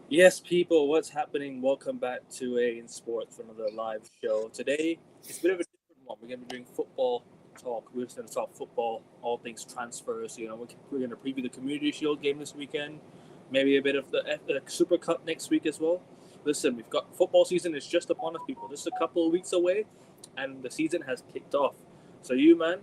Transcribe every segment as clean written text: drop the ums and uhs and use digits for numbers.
Yes, people, what's happening? Welcome back to A in Sports for another live show. Today, it's a bit of a different one. We're going to be doing football talk. We're just going to talk football, all things transfers. We're going to preview the Community Shield game this weekend, maybe a bit of the Super Cup next week as well. Listen, we've got football season is just upon us, people. Just a couple of weeks away, and the season has kicked off. So, you, man,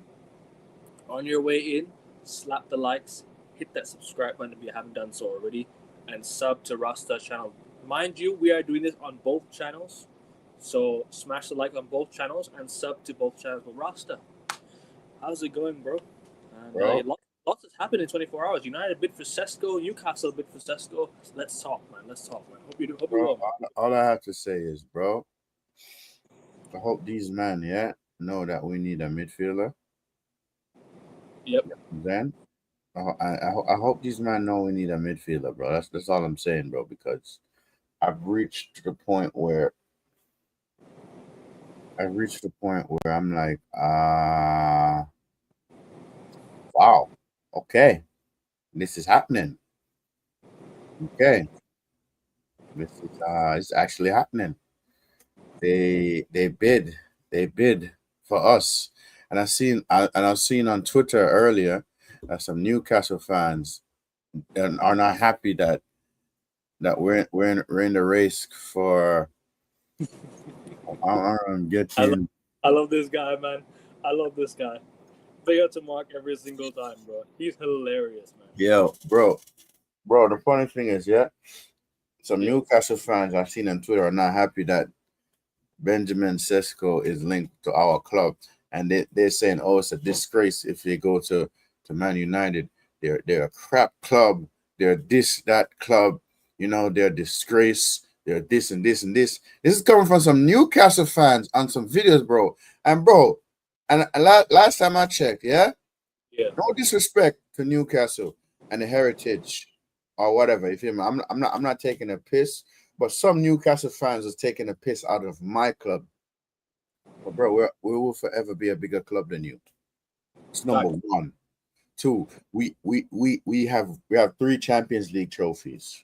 on your way in, slap the likes, hit that subscribe button if you haven't done so already, and sub to Rasta channel. Mind you, we are doing this on both channels, so smash the like on both channels and sub to both channels. But Rasta, how's it going, bro? And Bro, lots has happened in 24 hours. United bid for Sesko, Newcastle bid for Sesko. Let's talk, man. Let's talk, man. Hope you bro, well, man. all I have to say is, bro, I hope these men, yeah, know that we need a midfielder. Yep. Then I hope these men know we need a midfielder, bro. That's all I'm saying, bro. Because I've reached to the point where I'm like, wow, okay, this is happening. Okay, this is it's actually happening. They bid, they bid for us, and I've seen on Twitter earlier that some Newcastle fans are not happy that we're in the race for I love, getting. I love this guy, man. I love this guy. Big up to Mark every single time, bro. He's hilarious, man. Yo, bro. The funny thing is, yeah, some Yeah. Newcastle fans I've seen on Twitter are not happy that Benjamin Sesko is linked to our club, and they're saying, "Oh, it's a disgrace if they go to Man United. They're a crap club. They're this that club. They're a disgrace. They're this and this and this." This is coming from some Newcastle fans on some videos, bro. And bro, and last time I checked, yeah, Yeah. no disrespect to Newcastle and the heritage or whatever. If you feel me, I'm not taking a piss, but some Newcastle fans is taking a piss out of my club. But bro, we will forever be a bigger club than you. It's number Fact. one. Two, we have three Champions League trophies.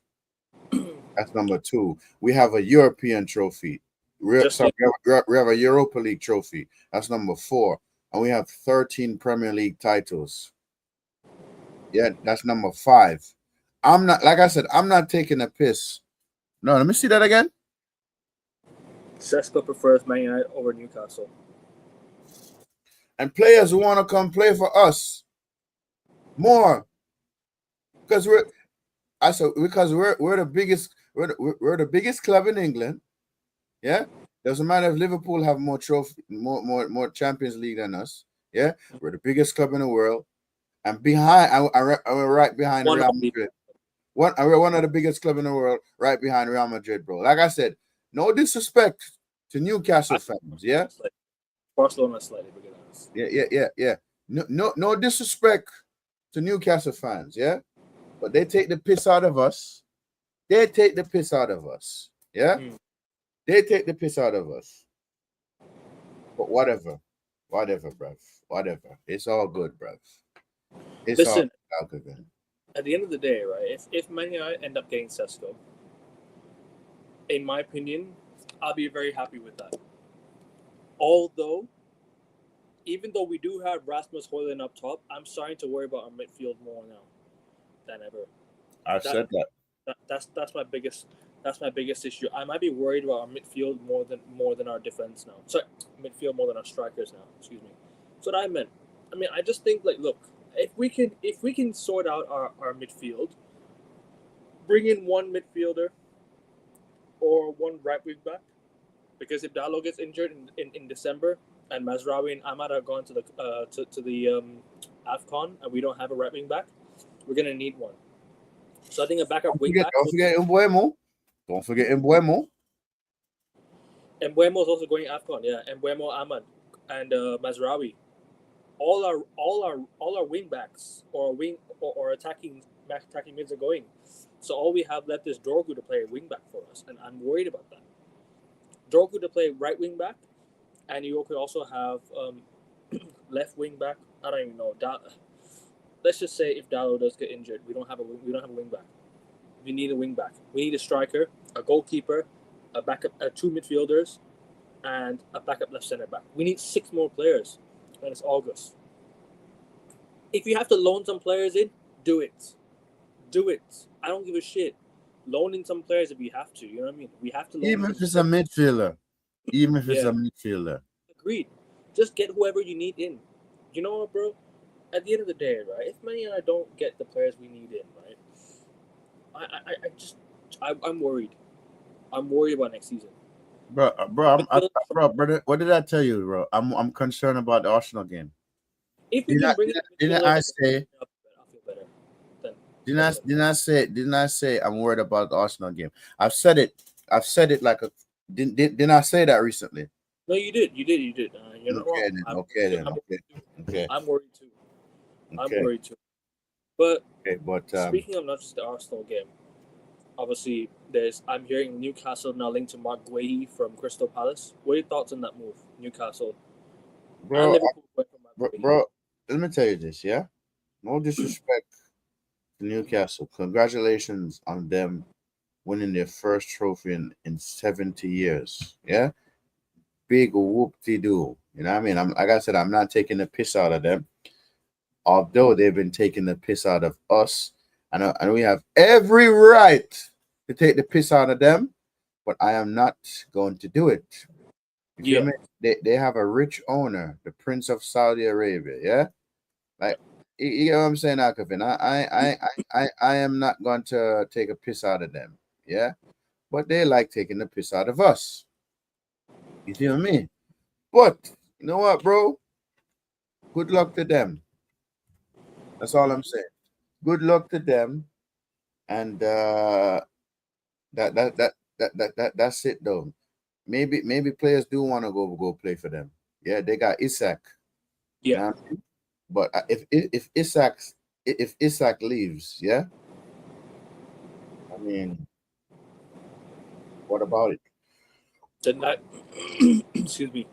That's number two. We have a European trophy. Just Sorry, yeah. we have a Europa League trophy. That's number four. And we have 13 Premier League titles. Yeah, that's number five. I'm not, like I said, I'm not taking a piss. No, let me see that again. Sesko prefers Man United over Newcastle. And players who want to come play for us more because we're the biggest we're the biggest club in England. Yeah, doesn't matter if Liverpool have more trophy, more Champions League than us. Yeah, we're the biggest club in the world, and we're right behind One Real of the Madrid. We're one of the biggest club in the world, right behind Real Madrid, bro. Like I said, no disrespect to Newcastle I fans. Yeah, slightly. Barcelona slightly bigger than us. yeah. No disrespect to Newcastle fans. Yeah, but they take the piss out of us. They take the piss out of us. Yeah, Mm. they take the piss out of us. But whatever, bruv. Whatever. It's all good, bruv. It's Listen, all good, man. at the end of the day, right? If Man United end up getting Sesko, in my opinion, I'll be very happy with that. Although, even though we do have Rasmus Højlund up top, I'm starting to worry about our midfield more now than ever. I've That, said that. that's my biggest issue. I might be worried about our midfield more than our defense now. Sorry, midfield more than our strikers now. Excuse me. That's what I meant. I mean, I just think like, look, if we can sort out our midfield, bring in one midfielder or one right wing back, because if Dallo gets injured in December and Mazraoui and Ahmad are gone to the Afcon and we don't have a right wing back, we're gonna need one. So I think a backup wing back. Don't forget Embuemo. Don't forget Embuemo. Embuemo is also going Afcon, yeah. Embuemo, Ahmad, and Mazraoui. All our wing backs or attacking mids are going. So all we have left is Dorgu to play wing back for us, and I'm worried about that. Dorgu to play right wing back, and you could also have left wing back. I don't even know. Let's just say if Dallo does get injured, we don't have a wing back. We need a wing back. We need a striker, a goalkeeper, a backup, 2 midfielders, and a backup left center back. We need 6 more players, and it's August. If you have to loan some players in, do it. Do it. I don't give a shit. Loan in some players if we have to. You know what I mean? We have to loan Even in if some it's a players. midfielder. Even if it's Yeah. a midfielder. Agreed. Just get whoever you need in. You know what, bro? At the end of the day, right? If Manny and I don't get the players we need in, right? I'm worried. I'm worried about next season. Bro, brother, what did I tell you, bro? I'm concerned about the Arsenal game. If we can bring it, Didn't I say? I'll feel better. Then Didn't I say I'm worried about the Arsenal game? I've said it like a. Didn't I say that recently? no, you did. You're not Okay, wrong. Okay. I'm worried too. Okay. I'm worried too. But Okay, but speaking of not just the Arsenal game, obviously I'm hearing Newcastle now linked to Mark Guehi from Crystal Palace. What are your thoughts on that move, Newcastle? And Liverpool went for Mark Guehi. bro, let me tell you this, yeah? No disrespect to Newcastle. Congratulations on them winning their first trophy in 70 years. Yeah? Big whoop-de-doo. You know what I mean? Like I said, I'm not taking the piss out of them. Although they've been taking the piss out of us. And we have every right to take the piss out of them, but I am not going to do it. You feel me? They have a rich owner, the Prince of Saudi Arabia, yeah? Like, you know what I'm saying, Akavin? I am not going to take a piss out of them, yeah? But they like taking the piss out of us. You feel me? But, you know what, bro? Good luck to them. That's all I'm saying. Good luck to them. And that's it though. Maybe players do want to go play for them. Yeah, they got Isak. Yeah. You know what I mean? But if Isak leaves, yeah, I mean, what about it? Then that excuse me.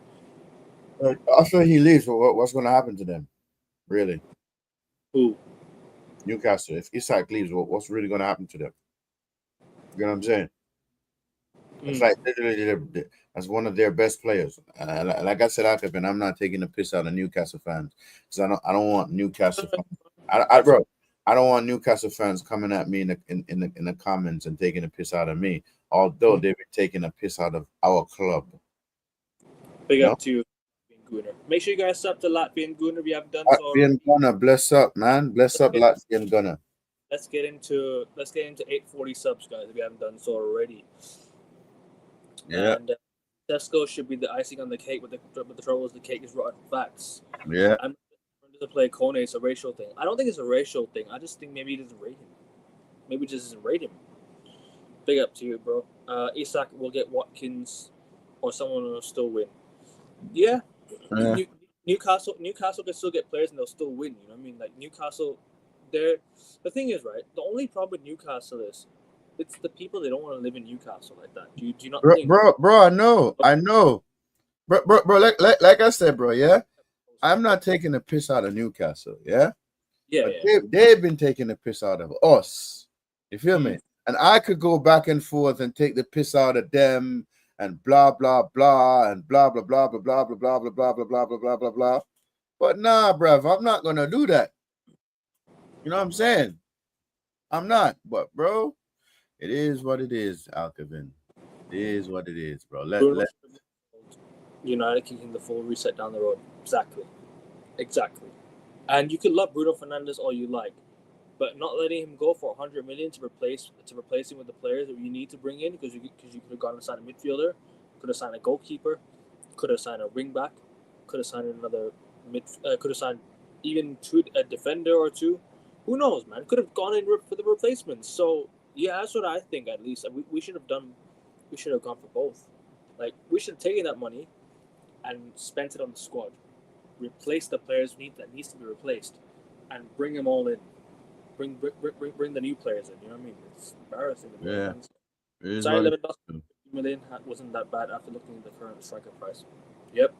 After he leaves, what's going to happen to them? Really? Who? Newcastle. If Isak leaves, what's really going to happen to them? You know what I'm saying? It's like literally as one of their best players. Like I said, I'm not taking the piss out of Newcastle fans because I don't want Newcastle. I don't want Newcastle fans coming at me in the comments and taking the piss out of me. Although they've been taking a piss out of our club. Big up to you, Gunnar. Make sure you guys sub to Latvian Gunnar if you haven't done so. Latvian Gunnar, bless up, man. Bless up, Latvian Gunnar. Let's get into 840 subs, guys, if you haven't done so already. Yeah. And Tesco should be the icing on the cake, but the trouble is the cake is rotten facts. Yeah. I'm going to play Kone. It's a racial thing. I don't think it's a racial thing. I just think maybe he doesn't rate him. Maybe just doesn't rate him. Big up to you, bro. Isak will get Watkins, or someone will still win. Yeah. Newcastle can still get players and they'll still win. You know what I mean? Like Newcastle, the thing is, right? The only problem with Newcastle is it's the people. They don't want to live in Newcastle like that. Do you not think? Bro, I know. Bro, like I said, bro, yeah? I'm not taking the piss out of Newcastle, yeah? Yeah. They've been taking the piss out of us. You feel me? And I could go back and forth and take the piss out of them and blah, blah, blah, and blah, blah, blah, blah, blah, blah, blah, blah, blah, blah, blah, blah, blah, blah, blah. But nah, bruv, I'm not going to do that. You know what I'm saying? I'm not. But, bro, it is what it is, Alkavin. It is what it is, bro. United kicking the full reset down the road. Exactly. And you can love Bruno Fernandes all you like, but not letting him go for 100 million to replace him with the players that you need to bring in because you could have gone and signed a midfielder, could have signed a goalkeeper, could have signed a wing back, could have signed another could have signed even a defender or two. Who knows, man? Could have gone in for the replacements. So yeah, that's what I think. At least we should have done. We should have gone for both. Like we should have taken that money and spent it on the squad, replace the players that needs to be replaced, and bring them all in. Bring the new players in. You know what I mean? It's embarrassing. Yeah. Sorry, Lewandowski, 50 million wasn't that bad after looking at the current striker price. Yep.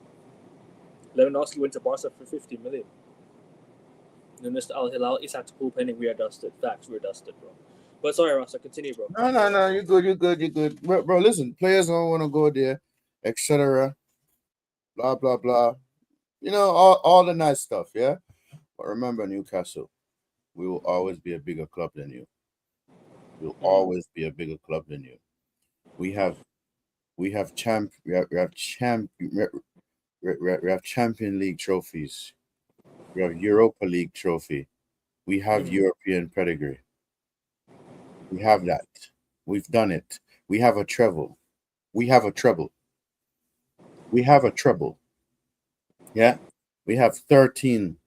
Lewandowski went to Barca for 50 million. Then Mr. Al Hilal, Isak's pool penny, we are dusted. Facts, we're dusted, bro. But sorry, Ross, continue, bro. No. You're good. You're good. Bro, listen. Players don't want to go there, etc. Blah blah blah. You know all the nice stuff. Yeah. But remember, Newcastle, we will always be a bigger club than you. We'll always be a bigger club than you. We have Champion League trophies. We have Europa League trophy. We have European pedigree. We have that. We've done it. We have a treble. We have a treble. We have a treble. Yeah. We have 13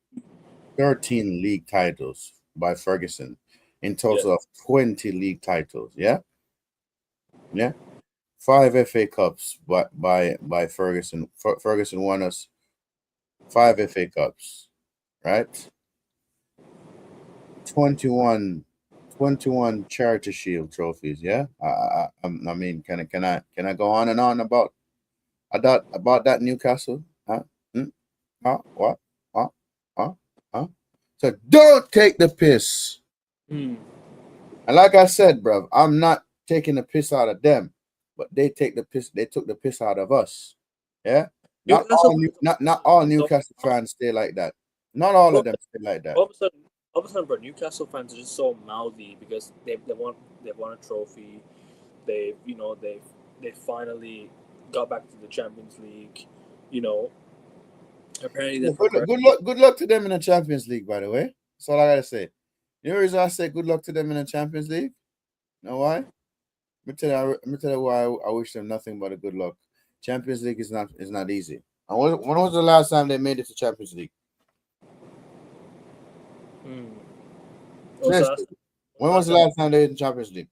league titles by Ferguson in total of 20 league titles. Yeah. Yeah. 5 FA Cups by Ferguson. Ferguson won us 5 FA Cups, right? 21 Charity Shield trophies. Yeah, I mean, can I go on and on about that Newcastle? Huh? Huh? What? Huh? Huh? Huh? So don't take the piss. And like I said, bro, I'm not taking the piss out of them, but they take the piss. They took the piss out of us. Yeah. Not all Newcastle fans stay like that. Not all of them stay like that. All of a sudden, bro, Newcastle fans are just so mouthy because they won a trophy. They finally got back to the Champions League. You know, apparently good luck to them in the Champions League. By the way, that's all I gotta say. You know the reason I say good luck to them in the Champions League? You know why? Let me tell you why I wish them nothing but a good luck. Champions League is not easy. And when was the last time they made it to Champions League? When was the last time they were in Champions League?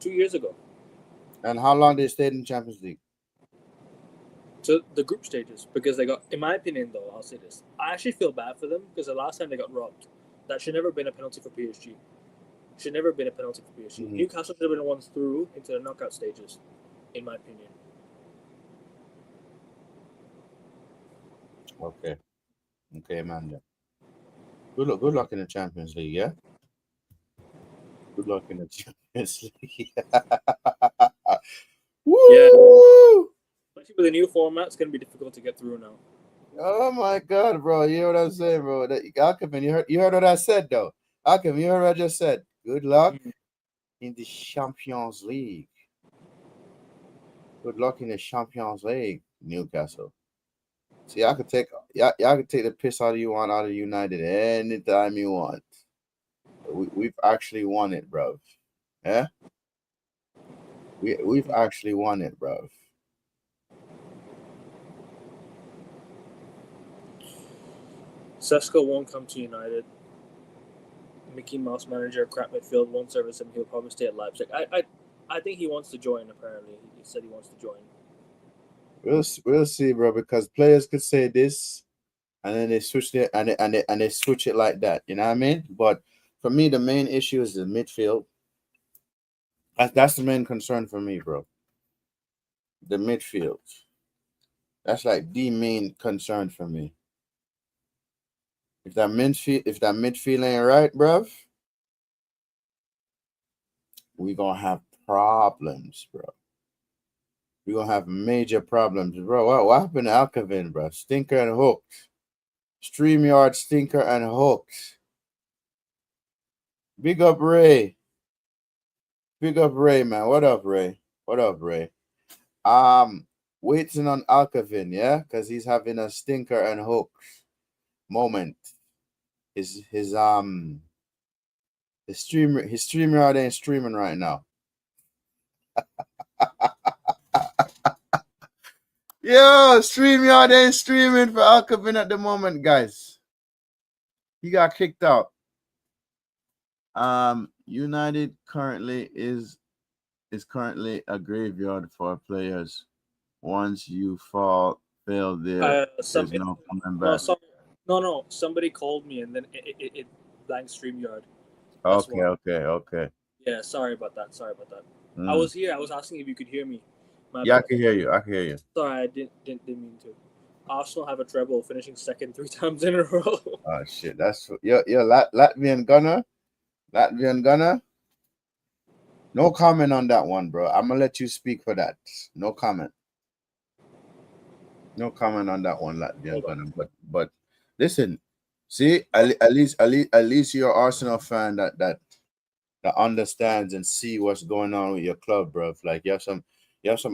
2 years ago. And how long they stayed in Champions League? To the group stages, because they got, in my opinion, though, I'll say this: I actually feel bad for them because the last time they got robbed, that should never have been a penalty for PSG. Should never have been a penalty for PSG. Newcastle should have been the ones through into the knockout stages, in my opinion. Okay, Amanda. Good luck in the Champions League, yeah? Good luck in the Champions League. Woo! Yeah. Especially with the new format, it's going to be difficult to get through now. Oh my God, bro! You hear what I'm saying, bro? Alchemy, you heard what I said, though. Alchemy, you heard what I just said. Good luck in the Champions League. Good luck in the Champions League, Newcastle. See, y'all can take the piss out of United anytime you want. We've actually won it, bro. Yeah, we've actually won it, bro. Sesko won't come to United. Mickey Mouse manager, crap midfield, won't service him. He'll probably stay at Leipzig. I think he wants to join. Apparently, he said he wants to join. We'll see, bro. Because players could say this, and then they switch it, and they switch it like that. You know what I mean? But for me, the main issue is the midfield. That's the main concern for me, bro. The midfield. That's like the main concern for me. If that midfield ain't right, bro, we gonna have problems, bro. We gonna have major problems, bro. What happened to Alcavin, bro? Stinker and hooked. StreamYard stinker and hooked. Big up Ray. Big up Ray, man. What up, Ray? What up, Ray? Waiting on Alcavin, yeah, because he's having a stinker and hook moment. His StreamYard ain't streaming right now. Yo, StreamYard ain't streaming for Alcavin at the moment, guys. He got kicked out. United currently is currently a graveyard for players. Once you fail there, there's no coming back. No. Somebody called me and then it blanked StreamYard. Okay. Yeah, sorry about that. I was here. I was asking if you could hear me. I can hear you. Sorry, I didn't mean to. Arsenal have a treble, finishing second 3 times in a row. Oh shit, that's Latvian gunner. No comment on that one, bro. I'm gonna let you speak for that. No comment. No comment on that one, Latvian Hold on. Gunner. But listen, see, at least you're an Arsenal fan that understands and see what's going on with your club, bro. Like you have some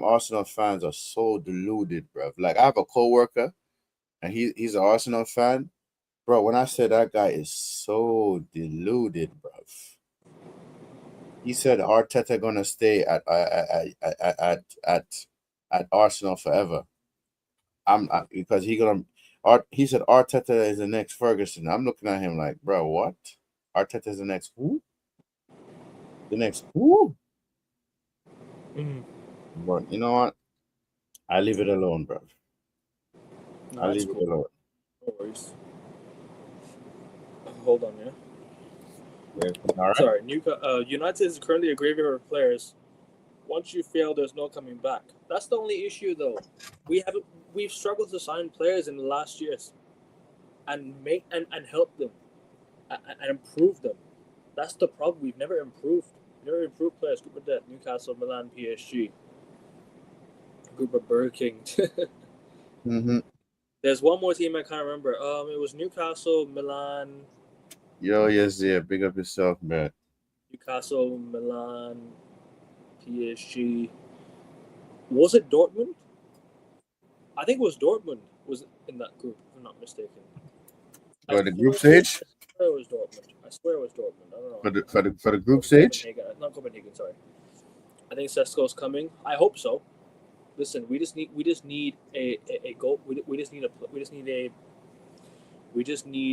Arsenal fans are so deluded, bro. Like I have a coworker and he's an Arsenal fan. Bro, when I said that guy is so deluded, bro. He said Arteta gonna stay at Arsenal forever. Because he said Arteta is the next Ferguson. I'm looking at him like, bro, what? Arteta is the next who? The next who? Mm. But you know what? I leave it alone, bro. No, I that's leave it cool. alone. No worries. Hold on, yeah. All right. Sorry, United is currently a graveyard of players. Once you fail, there's no coming back. That's the only issue, though. We've struggled to sign players in the last years and and help them and improve them. That's the problem. We've never improved. Never improved players. Group of that Newcastle, Milan, PSG. Group of Burger King. Mm-hmm. There's one more team I can't remember. It was Newcastle, Milan, Yo, yes, yeah. Big up yourself, man. Newcastle, Milan, PSG. Was it Dortmund? I think it was Dortmund was in that group, if I'm not mistaken. For the group stage? I swear it was Dortmund. I swear it was Dortmund. I don't know. For the group stage? Copenhagen. Not Copenhagen, sorry. I think Sesko's coming. I hope so. Listen, we just need a goal. We just need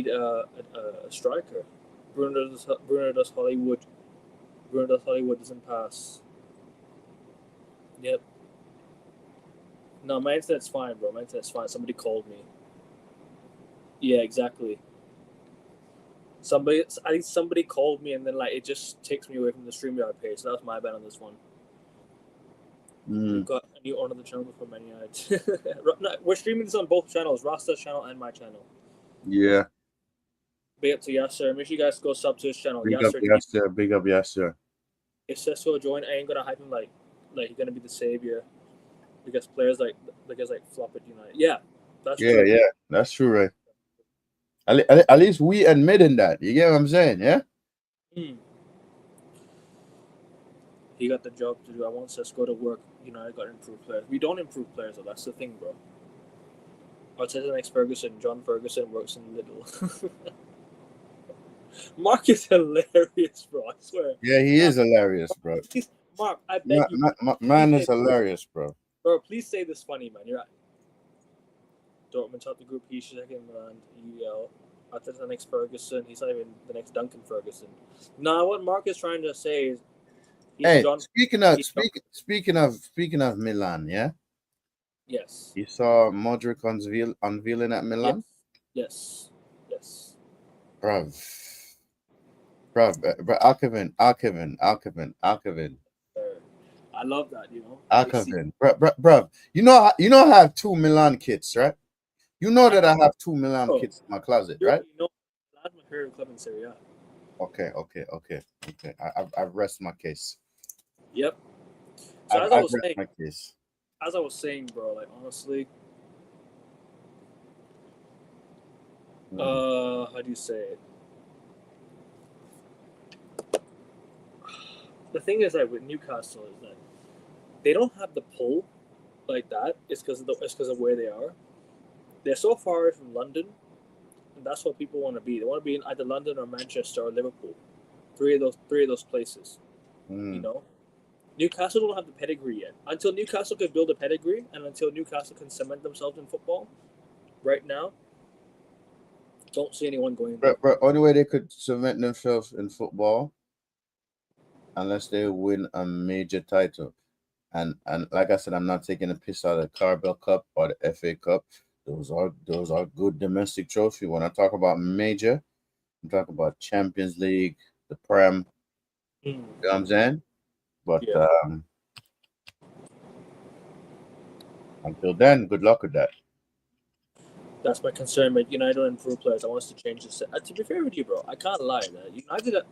a striker. Bruno does Hollywood. Bruno does Hollywood doesn't pass. Yep. No, my internet's fine, bro. My internet's fine. Somebody called me. Yeah, exactly. I think somebody called me, and then like it just takes me away from the StreamYard page. So that was my bad on this one. We've got a new owner of the channel for many nights. We're streaming this on both channels, Rasta's channel and my channel. Yeah. Big up to Yasser. Make sure you guys go sub to his channel. Big up Yasser. Big up Yasser. If Sesko join, I ain't gonna hype him like he's gonna be the savior. Because players like flop at United. Yeah, that's true. Yeah, that's true, right? At least we admitting that. You get what I'm saying, yeah? He got the job to do. I want Sesko to work. United got to improve players. We don't improve players, though. That's the thing, bro. Arteta makes Ferguson. John Ferguson works in Little. Mark is hilarious, bro. I swear. Yeah, he is hilarious, bro. Mark, I beg you. Man is hilarious, bro. Bro, please say this funny, man. You're right. Dortmund top the group. He's second Milan. UEL. Arteta next Ferguson. He's not even the next Duncan Ferguson. No, what Mark is trying to say is. Hey, speaking of Milan, yeah. Yes. You saw Modric unveiling at Milan. Yes. Bruv, Alkevin. I love that, Alkevin, bruv. You know I have 2 Milan kits, right? You know that I have 2 Milan kits in my closet, right? Milan's my favorite club in Serie A. Okay. I rest my case. Yep. So as I was saying, bro, like honestly, how do you say it? The thing is, like with Newcastle, is that they don't have the pull like that. It's because of where they are. They're so far away from London, and that's what people want to be. They want to be in either London or Manchester or Liverpool. Three of those places. Newcastle don't have the pedigree yet. Until Newcastle can build a pedigree, and until Newcastle can cement themselves in football, right now, don't see anyone going there. But only way they could cement themselves in football, unless they win a major title. And like I said, I'm not taking a piss out of the Carabao Cup or the FA Cup. Those are good domestic trophies. When I talk about major, I'm talking about Champions League, the Prem. You know what I'm saying? But until then, good luck with that. That's my concern, but United don't improve players. I want us to change this. To be fair with you, bro, I can't lie. United,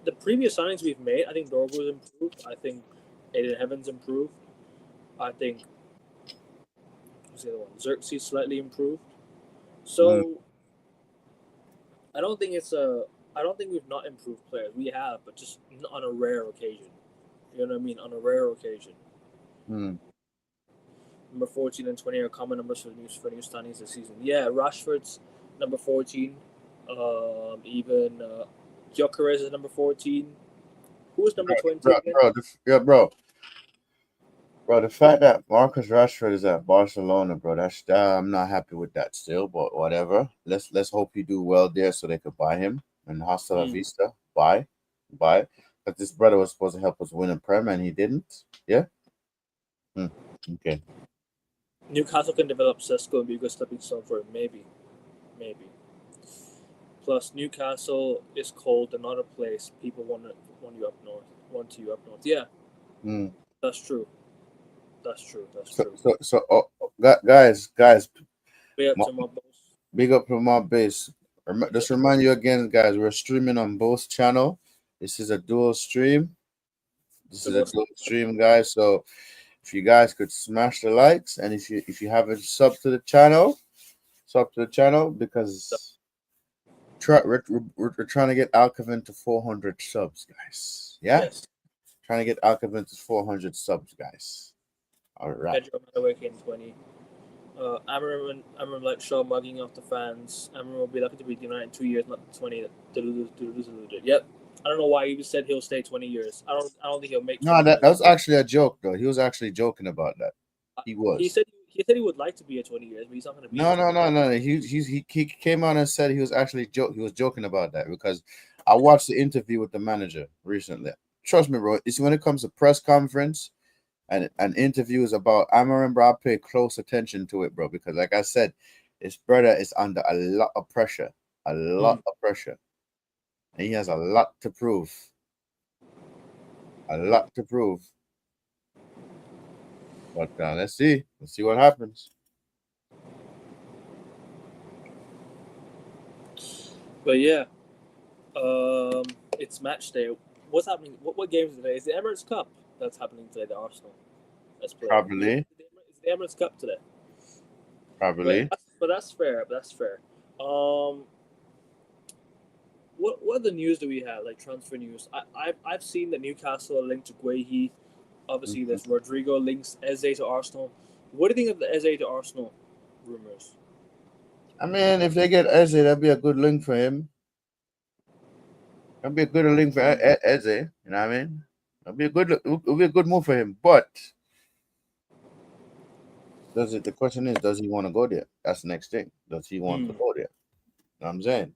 the previous signings we've made, I think Dorgo's improved. I think Aiden Evans improved. I think who's the other one? Xerxes slightly improved. So I don't think I don't think we've not improved players. We have, but just on a rare occasion. You know what I mean? On a rare occasion. Number 14 and 20 are common numbers for new signings this season. Yeah, Rashford's number 14. Even Gyökeres is number 14. Who was number 20 again? Bro, the fact that Marcus Rashford is at Barcelona, bro, I'm not happy with that still, but whatever. Let's hope he do well there so they could buy him. And hasta la vista, buy. But this brother was supposed to help us win a Prem and he didn't. Yeah? Okay. Newcastle can develop Sesko and be a good stepping stone for him. Maybe. Plus, Newcastle is cold. They're not a place people want you up north. Want you up north. Yeah. That's true. So guys. Big up to my boss. Big up to my base. Just remind you again, guys, we're streaming on both channels. This is a dual stream. Guys. So if you guys could smash the likes, and if you haven't subbed to the channel, because we're trying to get Alcavan to 400 subs, guys. Yeah, yes. Trying to get Alcavan to 400 subs, guys. All right. Pedro Madueke in 20. I remember like Shaw mugging off the fans. I remember we'll be lucky to be United in 2 years, not 20. Yep. I don't know why he said he'll stay 20 years. I don't think he'll make. No, that was actually a joke, though. He was actually joking about that. He was. He said he would like to be at 20 years, but he's not going to be. No. He came out and said he was actually joking about that because I watched the interview with the manager recently. Trust me, bro. It's when it comes to press conference and interviews about. I remember I paid close attention to it, bro, because like I said, his brother is under a lot of pressure, and he has a lot to prove. But let's see what happens. But yeah, it's match day. What's happening? What game is today? Is the Emirates Cup that's happening today? The Arsenal. Probably. It's the Emirates Cup today. Probably. But that's fair. What other news do we have? Like transfer news. I've seen that Newcastle are linked to Guehi. Obviously, there's Rodrigo links Eze to Arsenal. What do you think of the Eze to Arsenal rumors? I mean, if they get Eze, that'd be a good link for him. That'd be a good link for Eze. You know what I mean? It'll be a good move for him. But the question is, does he want to go there? That's the next thing. Does he want to go there? You know what I'm saying?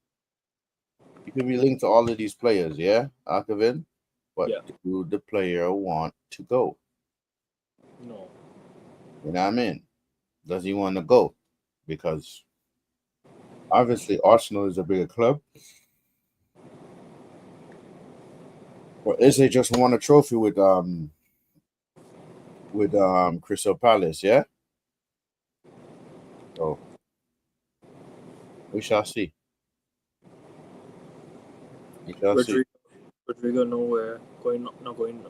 You can be linked to all of these players, yeah, Alcavan. But do the player want to go? No. You know what I mean? Does he want to go? Because obviously Arsenal is a bigger club. Or is they just won a trophy with Crystal Palace, yeah? So we shall see. Rodrigo nowhere, not going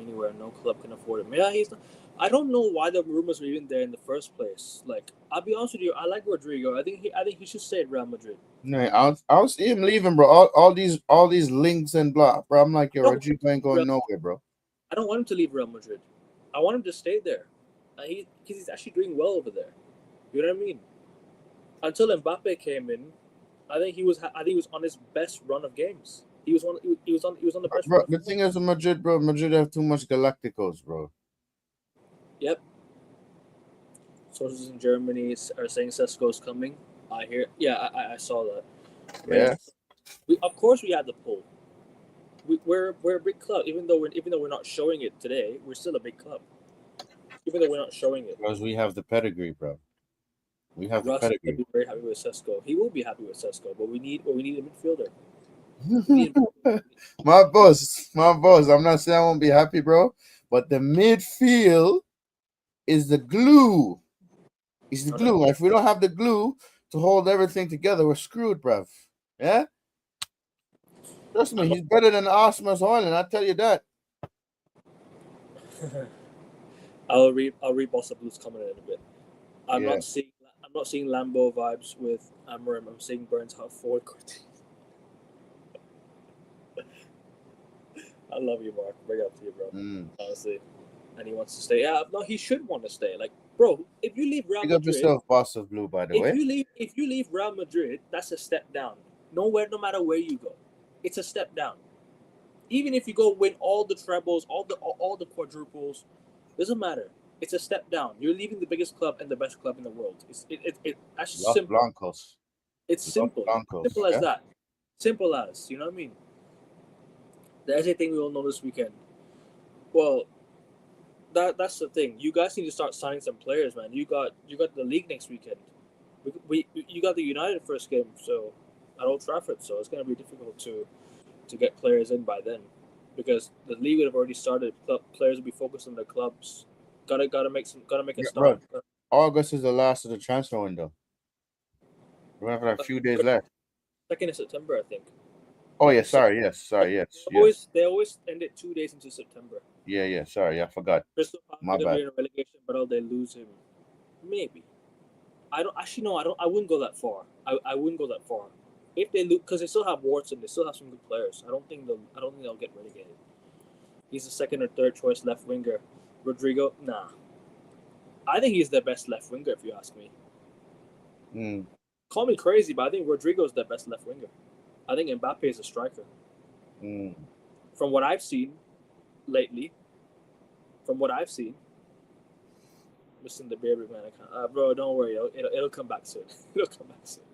anywhere. No club can afford him. Yeah, he's not. I don't know why the rumors were even there in the first place. Like, I'll be honest with you, I like Rodrigo. I think he should stay at Real Madrid. No, I'll see him leaving, bro. All these links and blah, bro. I'm like, yo, Rodrigo ain't going nowhere, bro. I don't want him to leave Real Madrid. I want him to stay there. Because he's actually doing well over there. You know what I mean? Until Mbappe came in, I think he was on his best run of games. He was on the best. Bro, the thing is, Madrid, bro. Madrid have too much Galacticos, bro. Yep. Sources in Germany are saying Sesko's coming. I hear. Yeah, I saw that. Yeah. Of course, we had the pull. We're a big club, even though we're not showing it today. We're still a big club, even though we're not showing it. Because we have the pedigree, bro. We have the pedigree. Will be very happy with Sesko. He will be happy with Sesko, but we need a midfielder. My boss. I'm not saying I won't be happy, bro. But the midfield is the glue. It's the glue. If we don't have the glue to hold everything together, we're screwed, bruv. Yeah? Trust me, he's better than Osmas Hoyland. I tell you that. I'll read Bossa Blues coming in a bit. I'm Yeah. not seeing Lambo vibes with Amarim. I'm seeing Burns hot forward. I love you, Mark. Bring it up to you, bro. Honestly, and he wants to stay. Yeah, no, he should want to stay. Like, bro, if you leave Real Big up Madrid, yourself, Boss of Blue. By the way, if you leave Real Madrid, that's a step down. No matter where you go, it's a step down. Even if you go win all the trebles, all the quadruples, doesn't matter. It's a step down. You're leaving the biggest club and the best club in the world. That's Los simple. Blancos. It's simple. Simple as that. Simple as, you know what I mean? The SA thing we all know this weekend. Well, that's the thing. You guys need to start signing some players, man. You got the league next weekend. You got the United first game, so at Old Trafford, so it's gonna be difficult to get players in by then, because the league would have already started. Players will be focused on their clubs. Gotta make a start. Bro, August is the last of the transfer window. We have a few days left. 2nd of September, I think. Oh yeah, sorry, yes. They always end it 2 days into September. Yeah. Sorry, I forgot. Crystal My Palace bad. in a relegation battle, they lose him. Maybe. I don't actually no. I wouldn't go that far. I wouldn't go that far. If they lose, because they still have Wharton, they still have some good players. I don't think they'll get relegated. He's the second or third choice left winger. Rodrigo, nah. I think he's their best left winger, if you ask me. Call me crazy, but I think Rodrigo's their best left winger. I think Mbappe is a striker. From what I've seen lately, listen to Baby Man. Bro, don't worry. It'll come back soon. It'll come back soon.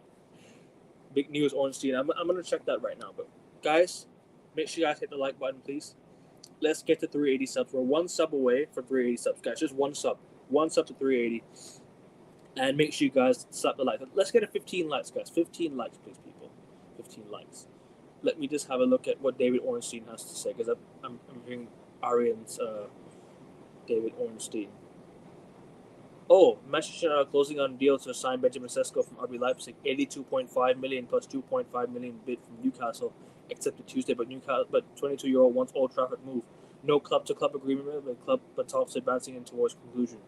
Big news, Ornstein. I'm gonna check that right now. But guys, make sure you guys hit the like button, please. Let's get to 380 subs. We're one sub away for 380 subs, guys. Just one sub to 380. And make sure you guys slap the like. Let's get a 15 likes, guys. 15 likes, please, people. 15 likes. Let me just have a look at what David Ornstein has to say, because I'm hearing Arian's David Ornstein. Oh, Manchester United closing on deal to sign Benjamin Sesko from RB Leipzig, 82.5 million plus 2.5 million bid from Newcastle, accepted Tuesday, but 22-year-old wants Old Trafford move. No club-to-club agreement, but talks advancing in towards conclusion.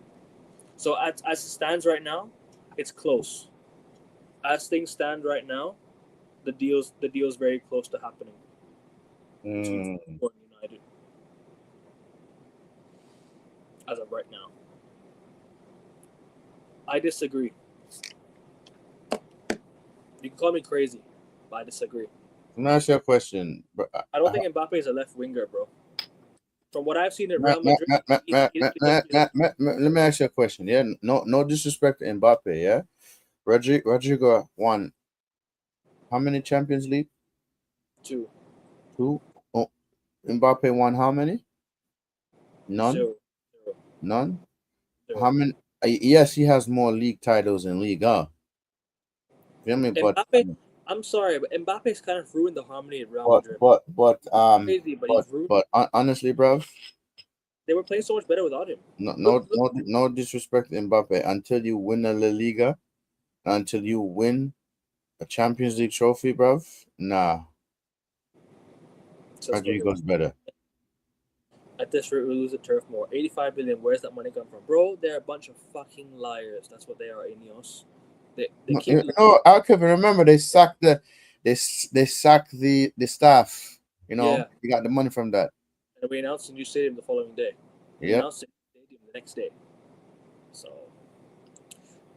So as it stands right now, it's close. As things stand right now, the deal's very close to happening. For United, as of right now. I disagree. You can call me crazy, but I disagree. Let me ask you a question. I don't think Mbappe is a left winger, bro. From what I've seen at Real Madrid, let me ask you a question. Yeah, no disrespect to Mbappe. Yeah, Rodrigo won how many Champions League? 2. Oh, Mbappe won how many? None. 0. None. 0. How many? Yes, he has more league titles in Liga. Mbappe, I'm sorry, but Mbappe's kind of ruined the harmony of Real Madrid. Crazy, but he's ruined. But honestly, bro, they were playing so much better without him. No disrespect to Mbappe. Until you win a La Liga, until you win a Champions League trophy, bro, nah. Rodrigo's better. At this rate, we lose the turf more. 85 billion. Where's that money come from, bro? They're a bunch of fucking liars. That's what they are, Ineos. They keep. I can remember they sacked the staff. You know, you got the money from that. And we announced a new stadium the following day. Yeah. Announced a new stadium the next day. So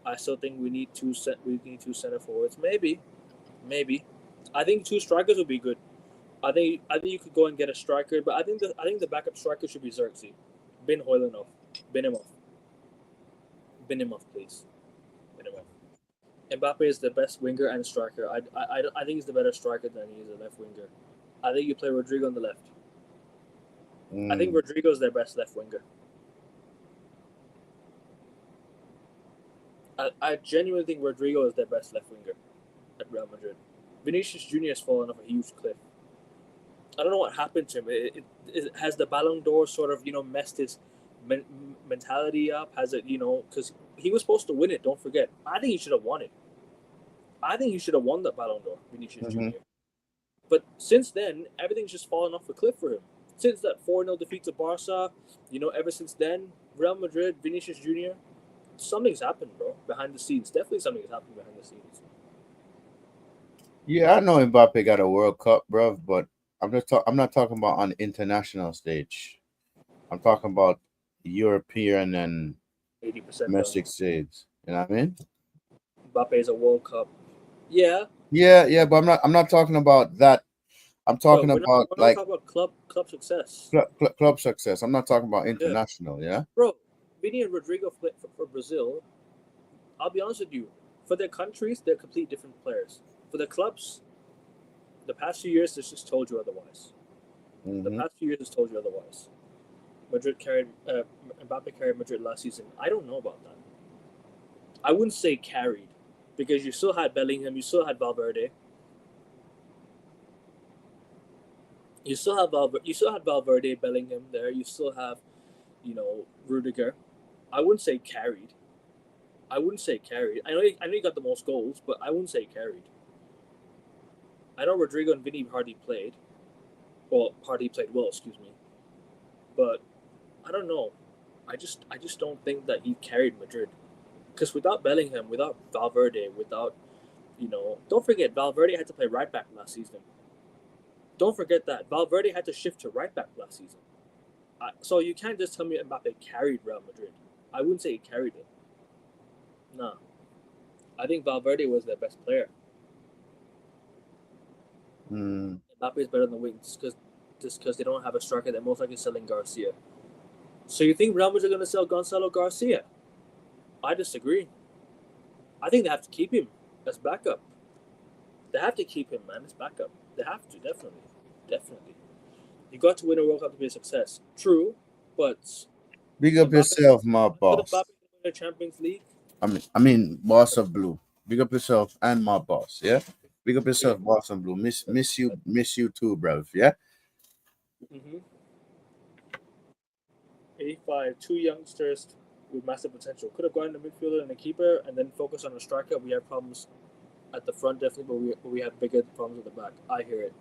I still think we need two center forwards. Maybe. I think 2 strikers would be good. I think you could go and get a striker, but I think the backup striker should be Xerxes. Bin Hoyland off. Bin him off, please. Bin him off. Mbappe is the best winger and striker. I think he's the better striker than he is a left winger. I think you play Rodrigo on the left. I think Rodrigo is their best left winger. I genuinely think Rodrigo is their best left winger at Real Madrid. Vinicius Jr. has fallen off a huge cliff. I don't know what happened to him. It has the Ballon d'Or sort of, messed his mentality up? Has it, because he was supposed to win it, don't forget. I think he should have won it. I think he should have won the Ballon d'Or, Vinicius Jr. But since then, everything's just fallen off a cliff for him. Since that 4-0 defeat to Barca, ever since then, Real Madrid, Vinicius Jr., something's happened, bro, behind the scenes. Definitely something's happened behind the scenes. Yeah, I know Mbappe got a World Cup, bro, but I'm not talking about on the international stage. I'm talking about European and 80% done. domestic stage. You know what I mean? Mbappe is a World Cup. Yeah. Yeah, but I'm not talking about that. I'm Bro, talking about we're not like talking about club success. club success. I'm not talking about Yeah. international. Yeah. Bro, Vini and Rodrigo for Brazil, I'll be honest with you, for their countries, they're completely different players. For the clubs, the past few years has just told you otherwise. The past few years has told you otherwise. Mbappe carried Madrid last season. I don't know about that. I wouldn't say carried, because you still had Bellingham, you still had Valverde. You still had Valverde, Bellingham there. You still have, Rudiger. I wouldn't say carried. I know you got the most goals, but I wouldn't say carried. I know Rodrigo and Vinny hardly played. Well, hardly played well, excuse me. But I don't know. I just don't think that he carried Madrid. Because without Bellingham, without Valverde, don't forget Valverde had to play right back last season. Don't forget that Valverde had to shift to right back last season. So you can't just tell me Mbappe carried Real Madrid. I wouldn't say he carried it. No. I think Valverde was their best player. Mbappe is better than the wings because they don't have a striker. They're most likely selling Garcia. So you think Real Madrid are going to sell Gonzalo Garcia? I disagree. I think they have to keep him as backup. They have to keep him, man, as backup. They have to, definitely. You got to win a World Cup to be a success. True, but Big up yourself, my boss. Mbappe win the Champions League. I mean, boss of blue. Big up yourself and my boss. Yeah. Big up yourself, boss of blue. Miss you too, bro. Yeah. 85, two youngsters with massive potential. Could have gone to midfielder and a keeper and then focus on a striker. We have problems at the front, definitely, but we have bigger problems at the back. I hear it.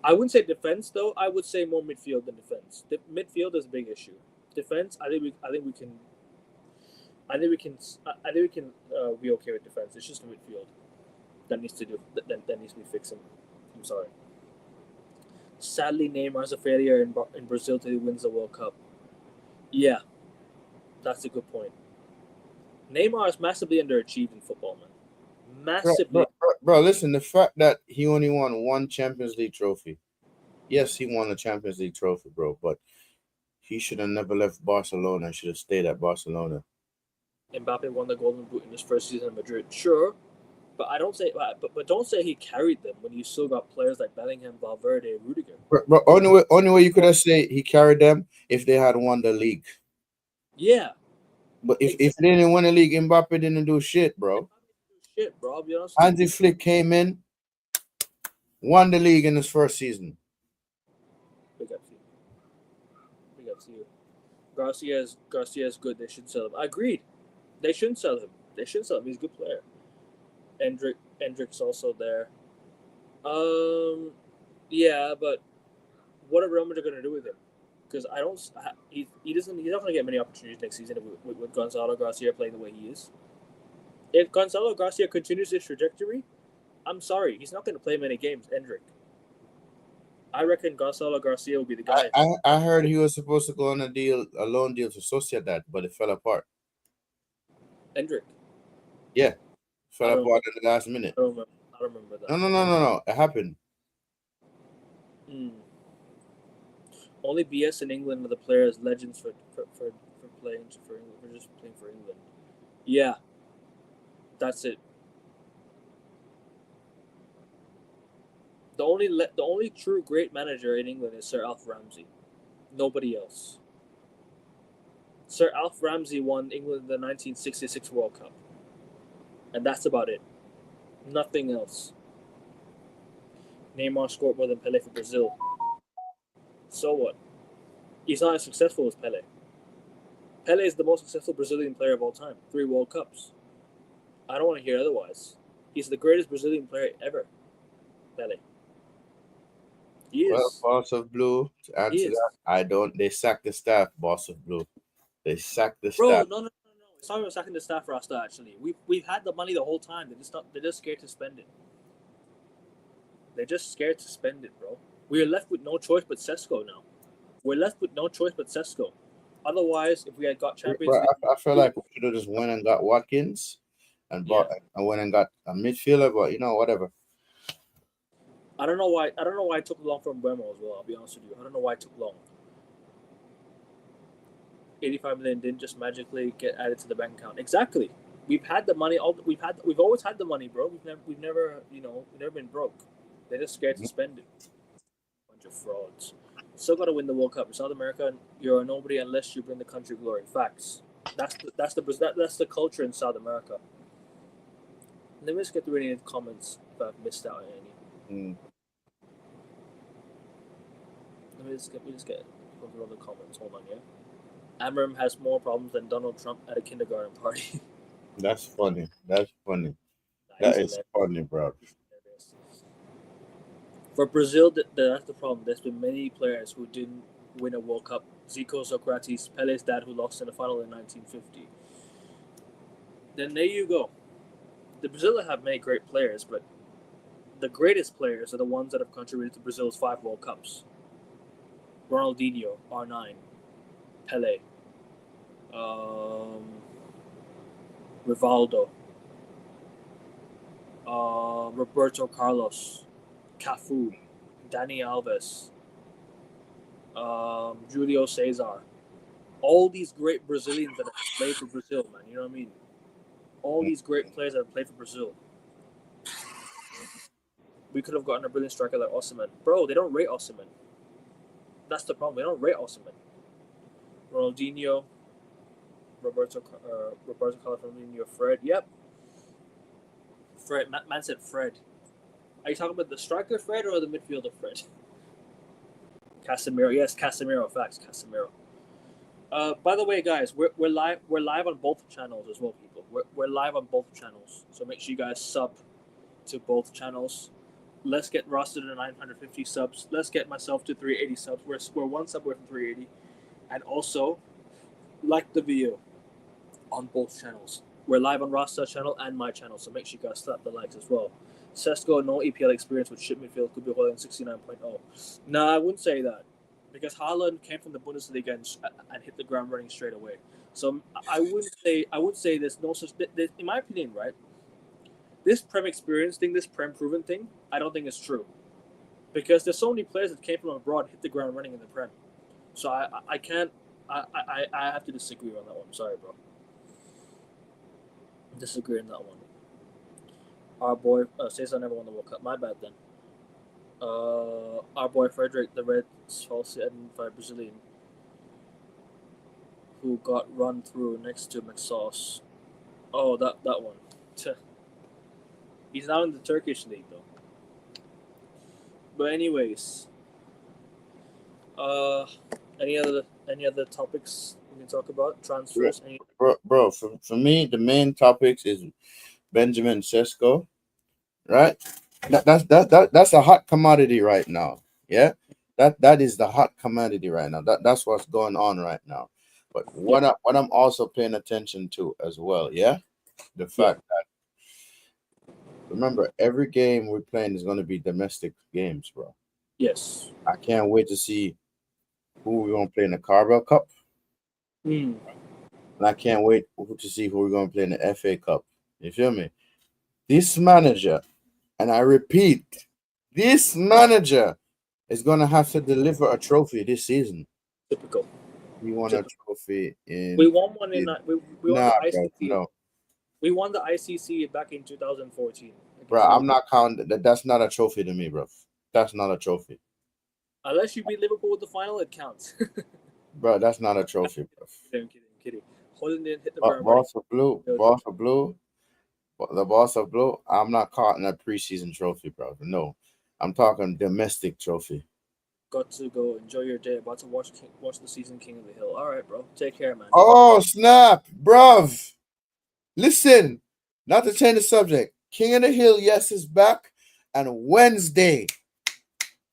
I wouldn't say defense, though. I would say more midfield than defense. Midfield is a big issue. Defense, I think we can be okay with defense. It's just the midfield that needs to be fixing. I'm sorry. Sadly, Neymar's a failure in Brazil till he wins the World Cup. Yeah, that's a good point. Neymar is massively underachieved in football, man. Massively. Bro, listen, the fact that he only won one Champions League trophy. Yes, he won a Champions League trophy, bro, but he should have never left Barcelona and should have stayed at Barcelona. Mbappe won the Golden Boot in his first season in Madrid. Sure, but don't say he carried them when you still got players like Bellingham, Valverde, Rudiger. Bro, only way you could have said he carried them if they had won the league. Yeah. But if they didn't win the league, Mbappe didn't do shit, bro. I'll be honest. Hansi Flick came in, won the league in his first season. Big up to you. Garcia is good. They should sell him. I agreed. They shouldn't sell him. He's a good player. Endrick's also there. Yeah, but what are Real Madrid going to do with him? Because he's not going to get many opportunities next season with Gonzalo Garcia playing the way he is. If Gonzalo Garcia continues his trajectory, I'm sorry, he's not going to play many games. Endrick. I reckon Gonzalo Garcia will be the guy. I heard he was supposed to go on a loan deal to Sociedad, but it fell apart. Endrick. Yeah, fell apart at the last minute. I don't remember that. No. It happened. Only BS in England are the players legends for playing for England. For just playing for England. Yeah, that's it. The only true great manager in England is Sir Alf Ramsey. Nobody else. Sir Alf Ramsey won England the 1966 World Cup. And that's about it. Nothing else. Neymar scored more than Pele for Brazil. So what? He's not as successful as Pele. Pele is the most successful Brazilian player of all time. 3 World Cups. I don't want to hear otherwise. He's the greatest Brazilian player ever. Pele. He Well, is. Boss of Blue, to He answer is. that, I don't. They sacked the staff, Boss of Blue. They sacked the Bro, staff. no. It's not even second to staff roster. Actually, we've had the money the whole time. They're just scared to spend it. They're just scared to spend it, bro. We're left with no choice but Sesko now. We're left with no choice but Sesko. Otherwise, if we had got Champions But League, I feel like we should have just went and got Watkins and yeah. bought and went and got a midfielder, but whatever. I don't know why. I don't know why it took long from Bremo as well. I'll be honest with you. I don't know why it took long. 85 million didn't just magically get added to the bank account. Exactly. We've had the money. We've always had the money, bro. We've never been broke. They're just scared to spend it. Bunch of frauds. Still got to win the World Cup. In South America, you're a nobody unless you bring the country glory. Facts. That's the culture in South America. Let me just get through any of the comments if I've missed out on any. Let me just get go through all the comments. Hold on, yeah. Amram has more problems than Donald Trump at a kindergarten party. That's funny. That's funny. Nah, That is funny, bro. For Brazil, that's the problem. There's been many players who didn't win a World Cup. Zico, Socrates, Pele's dad, who lost in the final in 1950. Then there you go. The Brazil have many great players, but the greatest players are the ones that have contributed to Brazil's 5 World Cups. Ronaldinho, R9, Pele, Rivaldo, Roberto Carlos, Cafu, Dani Alves, Julio Cesar. All these great Brazilians that have played for Brazil, man. You know what I mean? All these great players that have played for Brazil. We could have gotten a brilliant striker like Osimhen. Bro, they don't rate Osimhen. That's the problem. They don't rate Osimhen. Ronaldinho, Roberto Carlos, Ronaldinho, Fred. Yep. Fred. Man said Fred. Are you talking about the striker Fred or the midfielder Fred? Casemiro. Yes, Casemiro. Facts. Casemiro. By the way, guys, we're live. We're live on both channels as well, people. We're live on both channels, so make sure you guys sub to both channels. Let's get rostered to 950 subs. Let's get myself to 380 subs. We're one sub away from 380, and also like the video on both channels. We're live on Rosta's channel and my channel, so make sure you guys slap the likes as well. Sesko, no EPL experience with ship midfield, could be holding 69.0. Nah, I wouldn't say that. Because Haaland came from the Bundesliga and hit the ground running straight away. So I wouldn't say there's no such. In my opinion, right? This Prem experience thing, this Prem proven thing, I don't think is true. Because there's so many players that came from abroad and hit the ground running in the Prem. So I can't. I have to disagree on that one. Sorry, bro. Disagree on that one. Our boy Cesar never won the World Cup. My bad then. Our boy Frederick, the Red falsely identified Brazilian, who got run through next to McSauce. Oh, that one. He's now in the Turkish league though. But anyways, any other topics we can talk about? Transfers? Bro, for me, the main topics is Benjamin Sesko, right? That's a hot commodity right now. Yeah, that is the hot commodity right now. That's what's going on right now. But what I'm also paying attention to as well, yeah, the fact that remember every game we're playing is going to be domestic games, bro. Yes. I can't wait to see who we're going to play in the Carabao Cup. And I can't wait to see who we're going to play in the FA Cup. You feel me? This manager, and I repeat, this manager is going to have to deliver a trophy this season. Typical. We won a trophy in. We won one in. We won the ICC. No. We won the ICC back in 2014. Bro, I'm not counting. That's not a trophy to me, bro. That's not a trophy. Unless you beat Liverpool with the final, it counts. Bro, that's not a trophy, bro. I'm kidding. Holland didn't hit the Boss of Blue. The Boss of Blue. I'm not counting a preseason trophy, bro. No, I'm talking domestic trophy. Got to go. Enjoy your day. About to watch the season King of the Hill. All right, bro. Take care, man. Oh, snap, bruv. Listen, not to change the subject. King of the Hill, yes, is back. and Wednesday.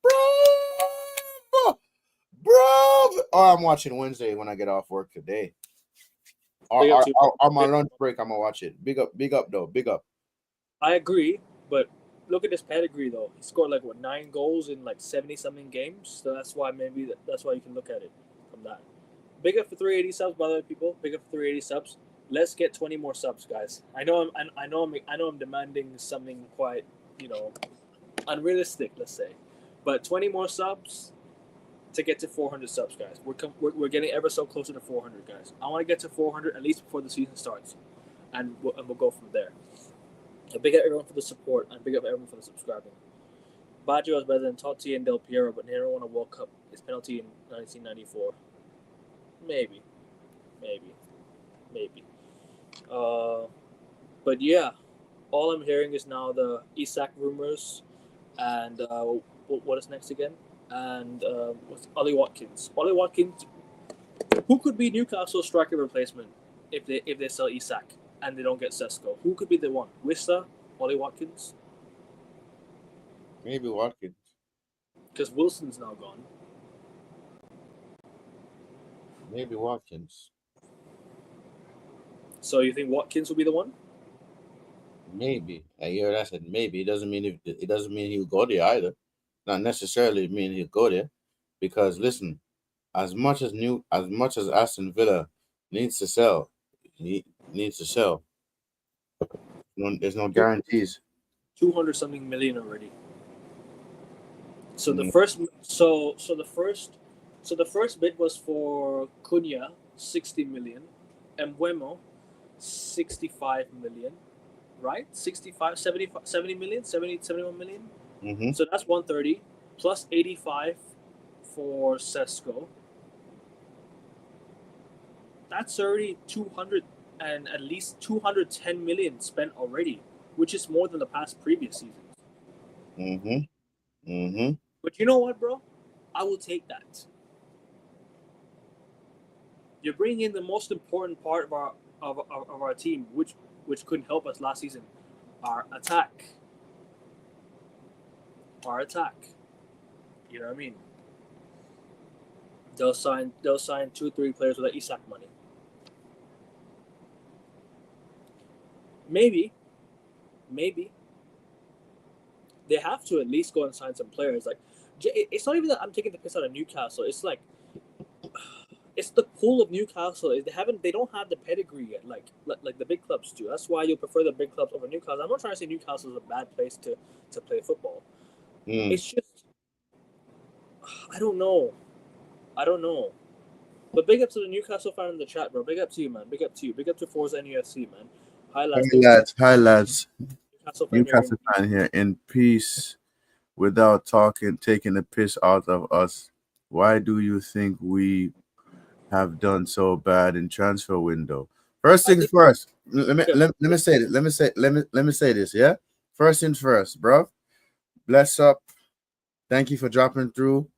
Bro. Oh, I'm watching Wednesday when I get off work today. On my lunch break, I'm gonna watch it. Big up though. Big up. I agree, but look at his pedigree though. He scored like 9 goals in like 70 something games. So that's why that's why you can look at it from that. Big up for 380 subs, by the way, people. Big up for 380 subs. Let's get 20 more subs, guys. I know I'm demanding something quite, unrealistic, let's say, but 20 more subs to get to 400 subs, guys. We're getting ever so closer to 400, guys. I want to get to 400 at least before the season starts, and we'll go from there. So big up everyone for the support, and big up everyone for the subscribing. Baggio was better than Totti and Del Piero, but never won a World Cup. His penalty in 1994. Maybe. But yeah, all I'm hearing is now the Isak rumors, and what is next again? And what's Ollie Watkins? Ollie Watkins, who could be Newcastle's striker replacement if they sell Isak and they don't get Sesko? Who could be the one? Wissa, Ollie Watkins? Maybe Watkins. Because Wilson's now gone. Maybe Watkins. So you think Watkins will be the one? Maybe. I hear that said maybe. It doesn't mean he'll go there either. Not necessarily mean he'll go there, because listen, as much as Aston Villa needs to sell, there's no guarantees. 200 something million already. So the first bid was for Cunha, 60 million, and Mbeumo, 65 million, right? 65, 70 million, 71 million. Mm-hmm. So that's 130 plus 85 for Sesko. That's already 200 and at least 210 million spent already, which is more than the past previous seasons. But you know what, bro? I will take that. You're bringing in the most important part of our team, which couldn't help us last season, our attack. You know what I mean? They'll sign 2-3 players with that Isak money. Maybe they have to at least go and sign some players. Like, it's not even that I'm taking the piss out of Newcastle. It's like, it's the pool of Newcastle. They don't have the pedigree yet, like the big clubs do. That's why you prefer the big clubs over Newcastle. I'm not trying to say Newcastle is a bad place to play football. It's just, I don't know. But big up to the Newcastle fan in the chat, bro. Big up to you, man. Big up to you. Big up to Forza NUFC, man. Hi, lads. Newcastle fan here in peace, without taking the piss out of us. Why do you think we have done so bad in transfer window? First things first. Let me say this. Yeah. First things first, bro. Bless up. Thank you for dropping through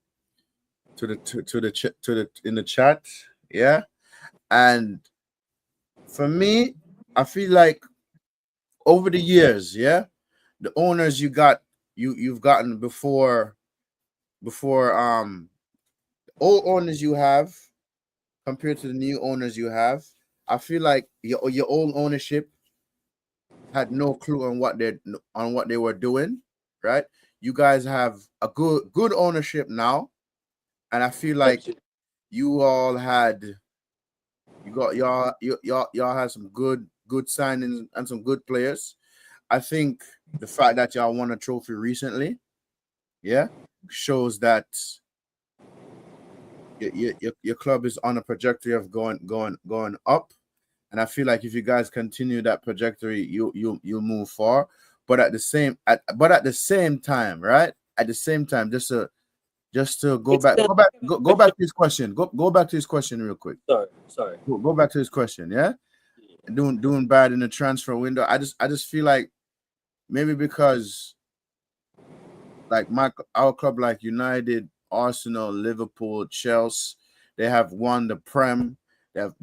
to the in the chat. Yeah. And for me, I feel like over the years, yeah, the owners you've gotten before old owners you have compared to the new owners you have, I feel like your old ownership had no clue on what they were doing, right? You guys have a good ownership now, and I feel like y'all had some good signings and some good players. I think the fact that y'all won a trophy recently, yeah, shows that your club is on a trajectory of going up, and I feel like if you guys continue that trajectory, you'll move far. But at the same time, right? At the same time, just to go back to his question. Go back to his question real quick. Sorry. Go back to his question. Yeah, doing bad in the transfer window. I just feel like maybe because like our club, like United, Arsenal, Liverpool, Chelsea, they have won the Prem. They have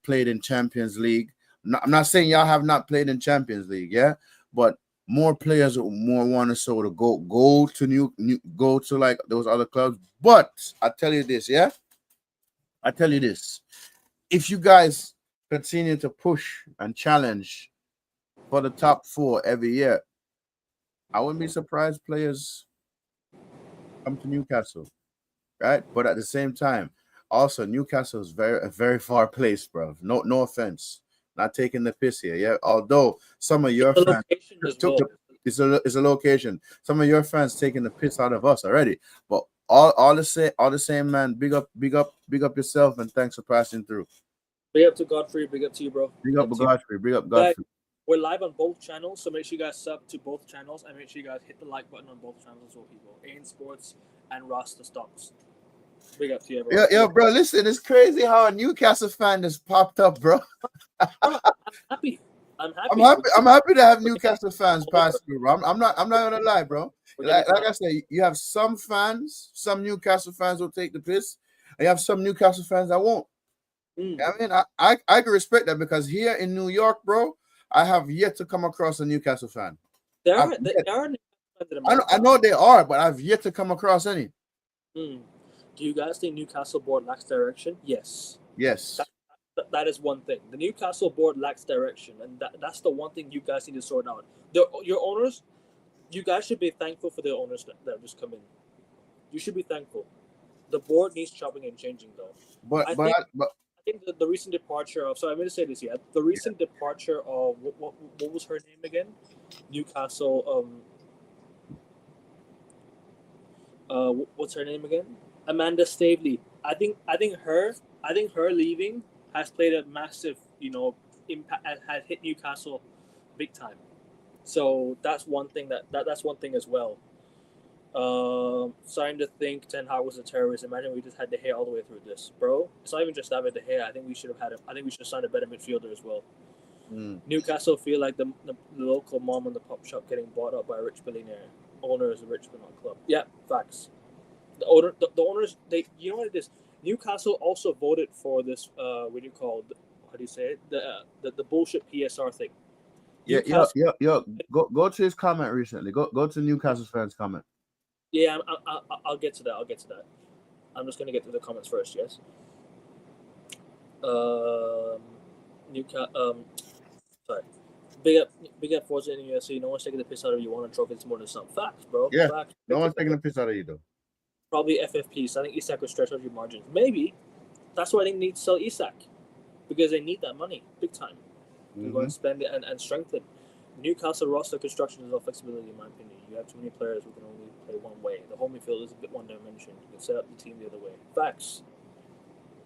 played in Champions League, I'm not saying y'all have not played in Champions League, yeah, but more players more want to sort of go to go to like those other clubs. But I tell you this, yeah, I tell you this: if you guys continue to push and challenge for the top 4 every year, I wouldn't be surprised players come to Newcastle, right? But at the same time, also Newcastle is a very far place, bro. No offense, not taking the piss here. Yeah, although some of your The fans location as took well. it's a location. Some of your fans taking the piss out of us already. But all the same, man. Big up yourself, and thanks for passing through. Big up to Godfrey. Big up to you, bro. Big up to you. Godfrey. Big up Guys, Godfrey. we're live on both channels, so make sure you guys sub to both channels and make sure you guys hit the like button on both channels as well, people. AN Sports and Rasta Stocks. Big up to you, everyone. Yo, bro, listen, it's crazy how a Newcastle fan just popped up, bro. Bro, I'm happy. I'm happy to have Newcastle fans pass through, bro. I'm not gonna lie, bro. Like I say, you have some fans, some Newcastle fans will take the piss, and you have some Newcastle fans that won't. I mean, I can respect that because here in New York, bro, I have yet to come across a Newcastle fan. There are I know they are, but I've yet to come across any. Do you guys think Newcastle board lacks direction? Yes. Yes. That is one thing. The Newcastle board lacks direction, and that's the one thing you guys need to sort out. Your owners, you guys should be thankful for the owners that just come in. You should be thankful. The board needs chopping and changing, though. I think the recent departure of, so I'm going to say this here. The recent departure of what was her name again? Newcastle. What's her name again? Amanda Staveley. I think her leaving has played a massive, impact, has hit Newcastle big time. So that's one thing that's one thing as well. Starting to think Ten Hag was a terrorist. Imagine we just had De Gea all the way through this, bro. It's not even just David De Gea. I think we should have had him. I think we should have signed a better midfielder as well. Newcastle feel like the local mom and the pop shop getting bought up by a rich billionaire. Owner is a rich but not club. Yeah, facts. The owners, you know what it is. Newcastle also voted for this. What do you call? How do you say it? The bullshit PSR thing. Yeah. Go to his comment recently. Go to Newcastle fans' comment. Yeah, I'll get to that. I'm just gonna get to the comments first. Yes. Sorry. Big up Forza in the UFC. No one's taking the piss out of you. Want a trophy? It's more than some facts, bro. Yeah. Facts. No one's taking the piss out of you, though. Probably FFPs. I think Isak will stretch out your margins. Maybe. That's why they need to sell Isak. Because they need that money. Big time. They're going to spend it and strengthen. Newcastle roster construction is all flexibility, in my opinion. You have too many players who can only play one way. The home midfield is a bit one-dimensional. You can set up the team the other way. Facts.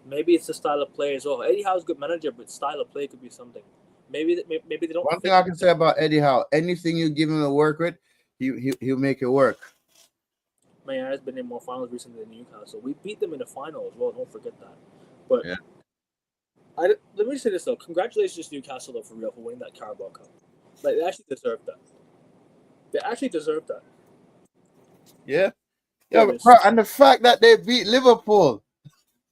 Maybe it's the style of play as well. Eddie Howe's a good manager, but style of play could be something. Maybe they don't. One thing I can say about Eddie Howe, anything you give him to work with, he'll make it work. Man, has been in more finals recently than Newcastle. We beat them in the final as well. Don't forget that. But yeah. Let me say this though. Congratulations, Newcastle, though, for real, for winning that Carabao Cup. Like, they actually deserve that. They actually deserve that. Yeah. Yeah, bro, and the fact that they beat Liverpool.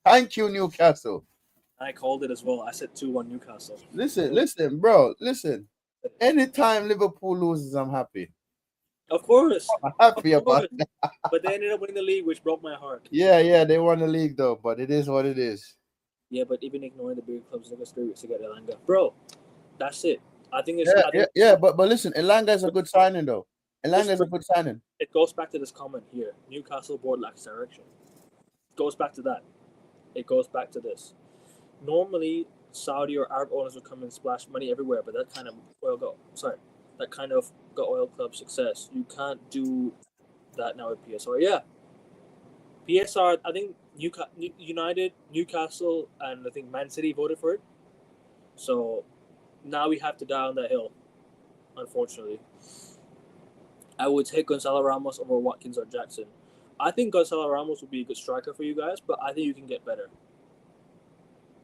Thank you, Newcastle. I called it as well. I said 2-1 Newcastle. Listen, bro. Listen. Anytime Liverpool loses, I'm happy. Of course. I'm happy about that. But they ended up winning the league, which broke my heart. Yeah, they won the league, though. But it is what it is. Yeah, but even ignoring the big clubs, they got 3 weeks to get Elanga. Bro, that's it. I think it's... But listen, Elanga is a good signing, though. Elanga is a good signing. It goes back to this comment here. Newcastle board lacks direction. It goes back to that. It goes back to this. Normally, Saudi or Arab owners would come and splash money everywhere, but that kind of got oil club success. You can't do that now with PSR. Yeah, PSR. I think United, Newcastle, and I think Man City voted for it. So now we have to die on that hill. Unfortunately, I would take Gonzalo Ramos over Watkins or Jackson. I think Gonzalo Ramos would be a good striker for you guys, but I think you can get better.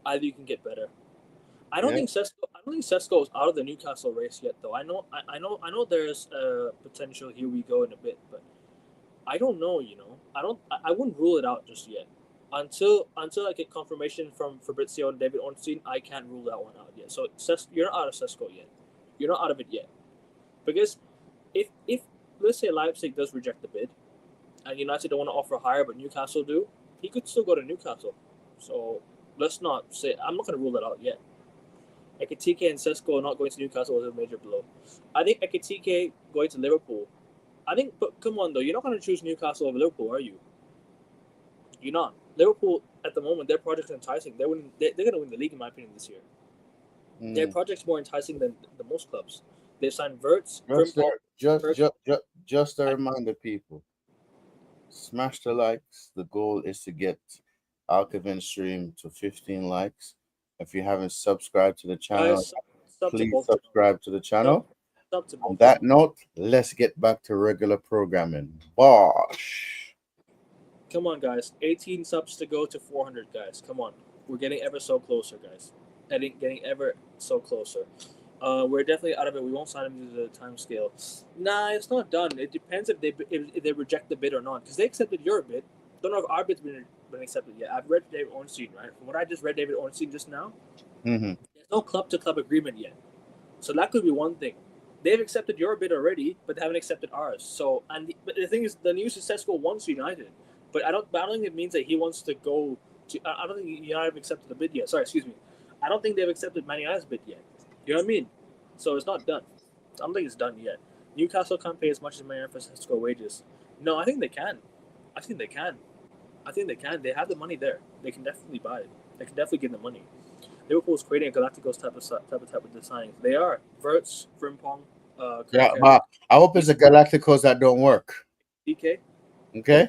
I don't think Sesko is out of the Newcastle race yet, though. I know there's potential. Here we go in a bit, but I don't know. I wouldn't rule it out just yet. Until I get confirmation from Fabrizio and David Ornstein, I can't rule that one out yet. So you're not out of Sesko yet. You're not out of it yet. Because if let's say Leipzig does reject the bid, and United don't want to offer higher, but Newcastle do, he could still go to Newcastle. So let's not say I'm not going to rule that out yet. Ekitike and Sesko not going to Newcastle was a major blow. I think Ekitike going to Liverpool. But come on though, you're not going to choose Newcastle over Liverpool, are you? You're not. Liverpool at the moment, their project's enticing. They're going to win the league in my opinion this year. Their project's more enticing than the most clubs. They've signed Wirtz. Just to remind the people, smash the likes. The goal is to get Alkevin stream to 15 likes. If you haven't subscribed to the channel, please subscribe to the channel. On that note, let's get back to regular programming. Bosh. Come on, guys. 18 subs to go to 400, guys. Come on. We're getting ever so closer, guys. Getting ever so closer. We're definitely out of it. We won't sign him to the time scale. Nah, it's not done. It depends if they reject the bid or not. Because they accepted your bid. Don't know if our bid's been accepted yet. I've read David Ornstein, right? From what I just read David Ornstein just now, there's no club-to-club agreement yet. So that could be one thing. They've accepted your bid already, but they haven't accepted ours. So, but the thing is, the news is Sesko wants United. But I don't think it means that he wants to go to. I don't think United have accepted the bid yet. Sorry, excuse me. I don't think they've accepted Man United's bid yet. You know what I mean? So it's not done. I don't think it's done yet. Newcastle can't pay as much as Man United for Sesko wages. No, I think they can. I think they can. They have the money there. They can definitely buy it. They can definitely give the money. Liverpool's creating a Galacticos type of design. They are Wirtz, Frimpong. But I hope it's a Galacticos that don't work. DK. Okay.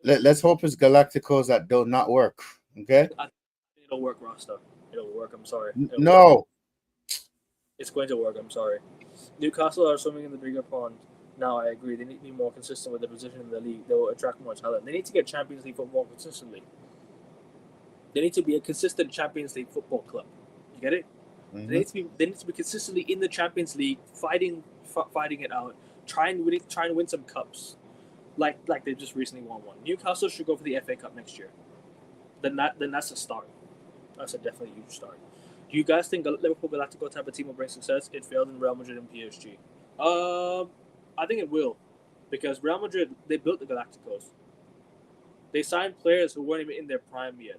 Let's hope it's Galacticos that do not work. Okay. It'll work, Rasta. It'll work. I'm sorry. No. It's going to work. I'm sorry. Newcastle are swimming in the bigger pond. Now I agree. They need to be more consistent with their position in the league. They will attract more talent. They need to get Champions League football consistently. They need to be a consistent Champions League football club. You get it? They need to be consistently in the Champions League, fighting it out, trying to win some cups. Like they just recently won one. Newcastle should go for the FA Cup next year. Then that's a start. That's a definitely huge start. Do you guys think Liverpool Galactico type of team will bring success? It failed in Real Madrid and PSG. I think it will, because Real Madrid, they built the Galacticos. They signed players who weren't even in their prime yet.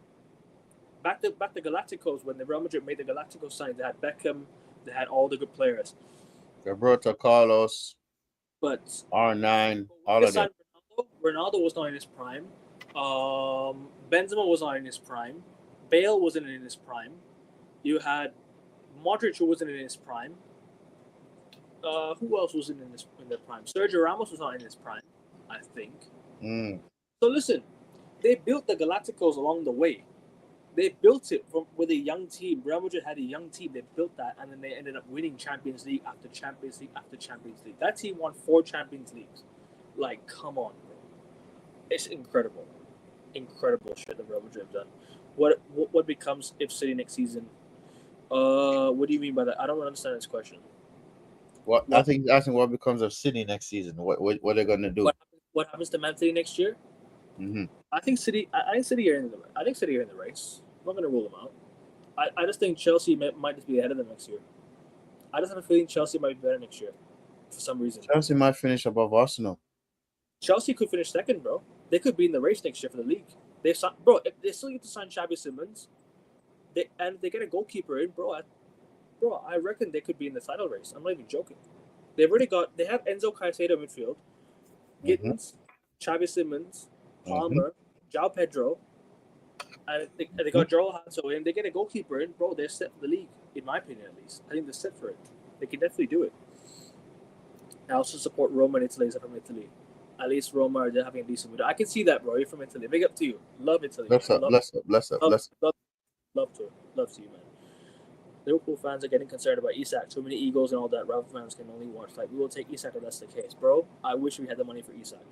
Back to Galacticos, when the Real Madrid made the Galacticos sign, they had Beckham, they had all the good players. Roberto Carlos, but R9, all of them. Ronaldo was not in his prime. Benzema was not in his prime. Bale wasn't in his prime. You had Modric, who wasn't in his prime. Who else wasn't in their prime? Sergio Ramos was not in his prime, I think. So listen, they built the Galacticos along the way. They built it with a young team. Real Madrid had a young team. They built that, and then they ended up winning Champions League after Champions League after Champions League. That team won 4 Champions Leagues. Like, come on, bro. It's incredible. Incredible shit that Real Madrid have done. What becomes if City next season? What do you mean by that? I don't understand this question. I think he's asking what becomes of City next season. What they're gonna do? What happens to Man City next year? I think City are in the race. I'm not gonna rule them out. I just think Chelsea might just be ahead of them next year. I just have a feeling Chelsea might be better next year for some reason. Chelsea might finish above Arsenal. Chelsea could finish second, bro. They could be in the race next year for the league. If they still need to sign Xabi Simons, they get a goalkeeper in, bro. I reckon they could be in the title race. I'm not even joking. They have Enzo Caicedo midfield, Gittins, Xabi Simons, Palmer, João Pedro, and they got Joel Hanso in. They get a goalkeeper in, bro. They're set for the league, in my opinion, at least. I think they're set for it. They can definitely do it. I also support Roma in Italy. I'm from Italy. At least Roma are having a decent window. I can see that, bro. You're from Italy. Big up to you. Love Italy. Bless up. Love to you, man. Liverpool fans are getting concerned about Isak. Too many egos and all that. Ralph fans can only watch. Like, we will take Isak if that's the case, bro. I wish we had the money for Isak.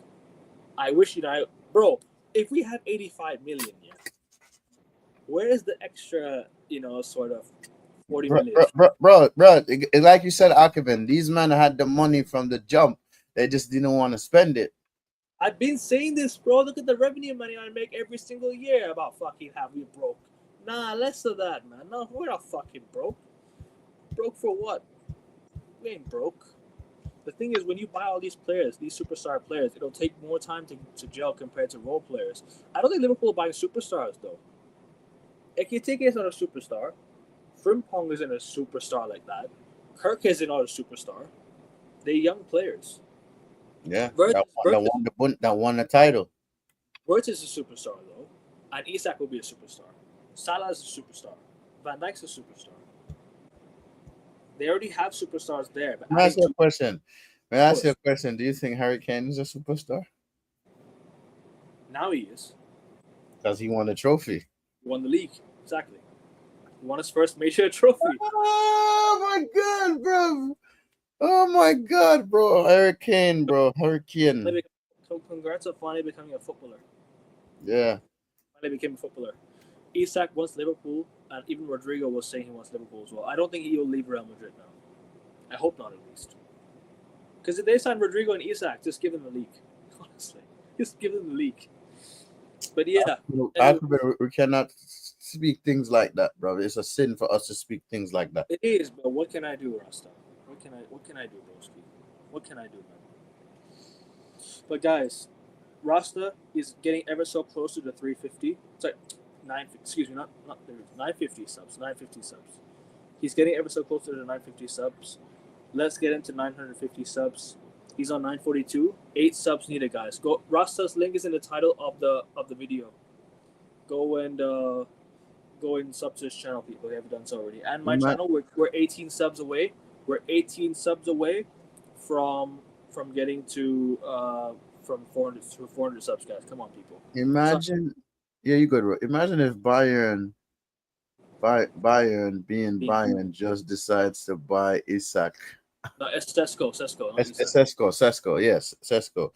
I wish bro. If we had 85 million, where is the extra, sort of 40 million? Bro, like you said, Akevin, these men had the money from the jump. They just didn't want to spend it. I've been saying this, bro. Look at the revenue money I make every single year. About fucking how we broke. Nah, less of that, man. No, we're not fucking broke. Broke for what? We ain't broke. The thing is, when you buy all these players, these superstar players, it'll take more time to gel compared to role players. I don't think Liverpool are buying superstars, though. Ekitike is not a superstar. Frimpong isn't a superstar like that. Kirk is not a superstar. They're young players. Yeah, that won the title. Wirtz is a superstar, though. And Isak will be a superstar. Salah is a superstar. Van Dijk's a superstar. They already have superstars there. But May I ask you a question? Do you think Harry Kane is a superstar? Now he is. Because he won a trophy. He won the league. Exactly. He won his first major trophy. Oh my god, bro. Oh my god, bro. Harry Kane, bro. Harry Kane. Congrats on finally becoming a footballer. Yeah. Finally became a footballer. Isak wants Liverpool, and even Rodrigo was saying he wants Liverpool as well. I don't think he will leave Real Madrid now. I hope not, at least. Because if they sign Rodrigo and Isak, just give them the league. Honestly. Just give them the league. But yeah. We cannot speak things like that, bro. It's a sin for us to speak things like that. It is, but what can I do, Rasta? What can I do, broski? What can I do, man? But guys, Rasta is getting ever so close to the 350. Sorry, 950. Excuse me, not 950 subs. 950 subs. He's getting ever so close to the 950 subs. Let's get into 950 subs. He's on 942. 8 subs needed, guys. Go. Rasta's link is in the title of the video. Go and sub to his channel, people. If you haven't done so already. And my channel, we're 18 subs away. We're 18 subs away from getting to from 400 subs, guys. Come on, people. Imagine, yeah, you good, bro. Imagine if Bayern being Bayern just decides to buy Isak. No, it's Sesko. Sesko, yes, Sesko.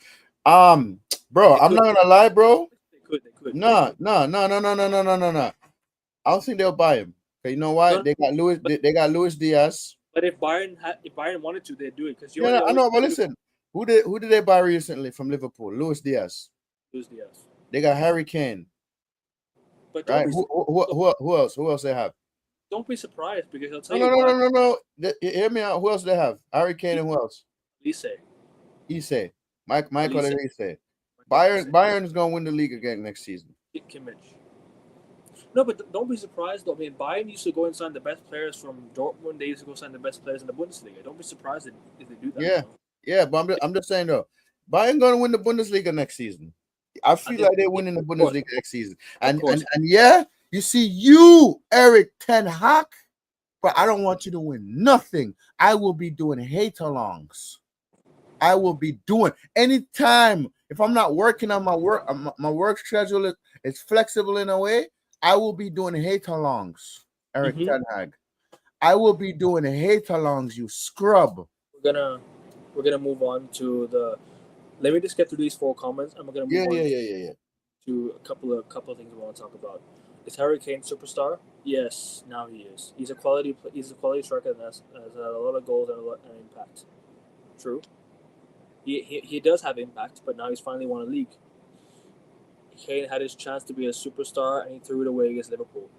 Bro, I'm not gonna lie, bro. They could. No. I don't think they'll buy him. Okay, you know why? No, they got Luis Diaz. But if Bayern wanted to, they'd do it. Because I know, but listen, who did they buy recently from Liverpool? Luis Diaz. They got Harry Kane. But right? Who else? Who else they have? Don't be surprised because I'll tell you. No. Hear me out. Who else do they have? Harry Kane and who else? Ise. Michael Ise. Bayern is gonna win the league again next season. Kimmich. No, but don't be surprised though. I mean, Bayern used to go and sign the best players from Dortmund. They used to go sign the best players in the Bundesliga. Don't be surprised if they do that. Yeah, but I'm just saying though, Bayern gonna win the Bundesliga next season. I feel like they're winning the Bundesliga next season. And yeah, you see, you, Eric Ten Hag, but I don't want you to win nothing. I will be doing hate-alongs. I will be doing anytime. If I'm not working on my work schedule is flexible in a way, I will be doing hate-alongs, Eric Ten Hag. I will be doing hate-alongs, you scrub. We're gonna move on to the. Let me just get through these 4 comments, and we're gonna move on to a couple of things we want to talk about. Is Harry Kane superstar? Yes, now he is. He's a quality striker that has had a lot of goals and an impact. True. He does have impact, but now he's finally won a league. Kane had his chance to be a superstar, and he threw it away against Liverpool.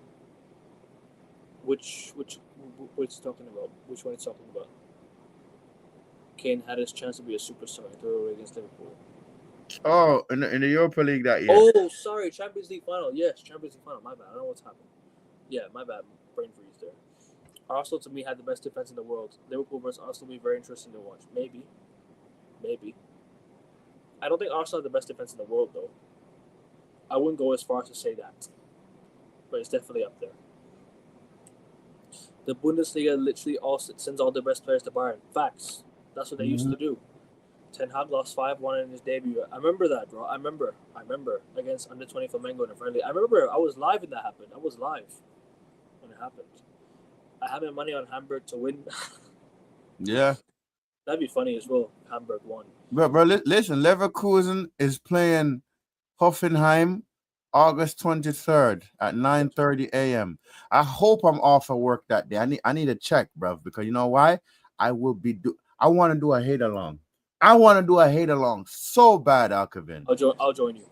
Which talking about? Which one is talking about? Kane had his chance to be a superstar and threw it away against Liverpool. Oh, in the Europa League that year. Oh, sorry, Champions League final. Yes, Champions League final. My bad. I don't know what's happened. Yeah, my bad. Brain freeze there. Arsenal to me had the best defense in the world. Liverpool versus Arsenal will be very interesting to watch. Maybe. I don't think Arsenal had the best defense in the world though. I wouldn't go as far as to say that, but it's definitely up there. The Bundesliga literally sends all the best players to Bayern. Facts. That's what they used to do. Ten Hag lost 5-1 in his debut. I remember that, bro. I remember against under-20 Flamengo in a friendly. I remember I was live when that happened. I was live when it happened. I had my money on Hamburg to win. Yeah. That'd be funny as well. Hamburg won. Bro, listen. Leverkusen is playing Hoffenheim August 23rd at 9:30 a.m. I hope I'm off of work that day. I need to check, bro, because you know why? I want to do a hate along. I want to do a hate along so bad, Alcavin. I'll join you.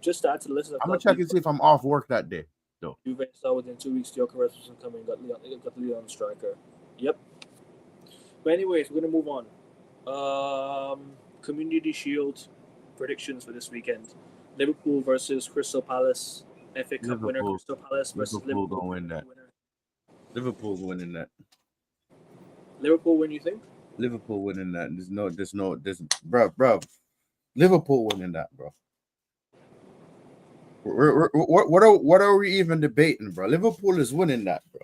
Just to add to the list of I'm gonna check and see if I'm off work that day. Though. Juve saw within 2 weeks, Gyökeres was coming. Got the Leon striker. Yep. But anyways, we're gonna move on. Community Shield predictions for this weekend: Liverpool versus Crystal Palace. FA Cup winner Crystal Palace versus Liverpool gonna win that. Liverpool's winning that. Liverpool win, you think? Liverpool winning that. Bro. Liverpool winning that, bro. What are we even debating, bro? Liverpool is winning that, bro.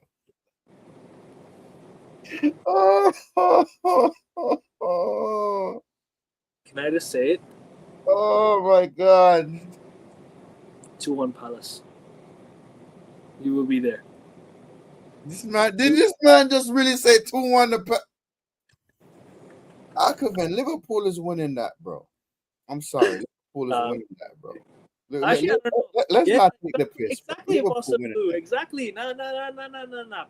Can I just say it? Oh my God. 2-1 Palace. You will be there. Did this man just really say 2-1 to Liverpool is winning that, bro. I'm sorry. Liverpool is winning that, bro. Actually, let's not take the piss. Exactly, Blue. Exactly. No.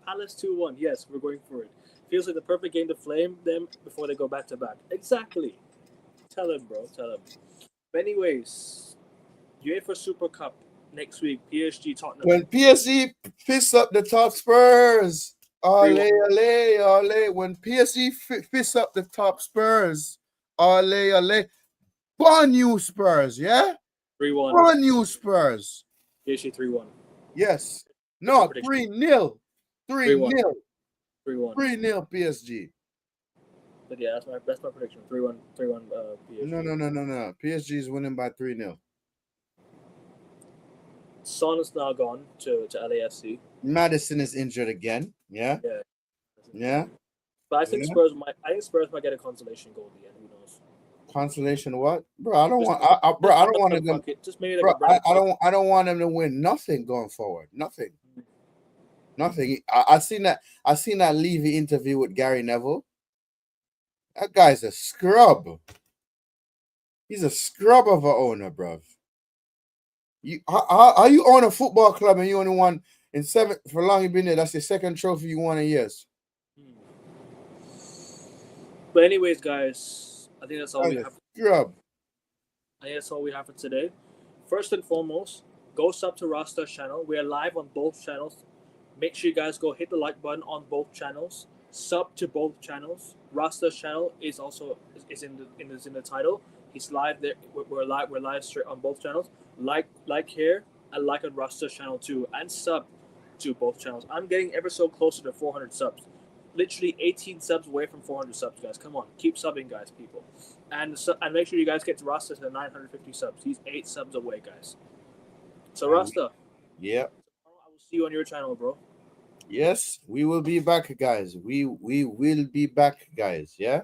Palace 2-1. Yes, we're going for it. Feels like the perfect game to flame them before they go back to back. Exactly. Tell him, bro. Tell him. But anyways, UEFA Super Cup next week. PSG Tottenham. When PSG fists up the top Spurs. Ole. When PSG fists up the top Spurs. Ole. Born you Spurs, yeah? 3-1. Born you Spurs. PSG 3-1. Yes. No, 3-0. 3-0. 3-1. 3-0 PSG. But yeah, that's my prediction. 3-1 PSG. No. PSG is winning by 3-0. Son is now gone to LAFC. Madison is injured again. Yeah. But I think Spurs might get a consolation goal at the end. Who knows? Consolation what? Bro, I don't want them. Just maybe like I don't want them to win nothing going forward. Nothing. I seen that Levy interview with Gary Neville. That guy's a scrub. He's a scrub of an owner, bruv. How you own a football club and you only won in 7 for long you've been there? That's the second trophy you won in years. But anyways, guys, I think that's all we have. Scrub. I think that's all we have for today. First and foremost, go sub to Rasta's channel. We are live on both channels. Make sure you guys go hit the like button on both channels. Sub to both channels. Rasta's channel is also in the title. He's live there. We're live straight on both channels. Like here and like on Rasta's channel too, and sub to both channels. I'm getting ever so closer to 400 subs. Literally 18 subs away from 400 subs, guys. Come on, keep subbing, guys, people, and make sure you guys get to Rasta to 950 subs. He's 8 subs away, guys. So Rasta, yeah, I will see you on your channel, bro. Yes, we will be back, guys. We will be back, guys. Yeah,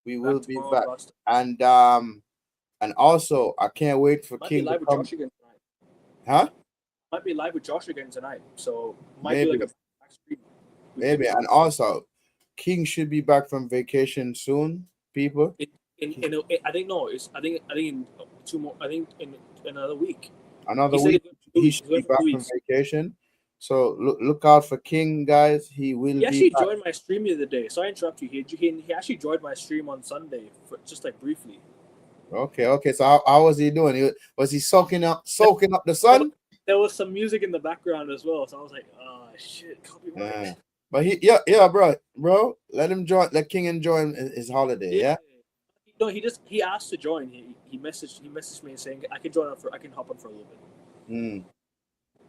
we will be back. Rasta. And also, I can't wait for King to come. Josh again tonight. Huh? Might be live with Josh again tonight. So maybe. Be like a stream. Maybe. And also, King should be back from vacation soon, people. I think in 2 more. I think in another week. Another week. He should be back from vacation. So look out for King, guys. He will. He actually joined my stream the other day. Sorry to interrupt you. He actually joined my stream on Sunday, just like briefly. Okay. So how was he doing? Was he soaking up the sun? There was some music in the background as well, so I was like, "Oh shit, copyright." But bro. Let him join. Let King enjoy his holiday. Yeah. No, he asked to join. He messaged me saying I can hop on for a little bit.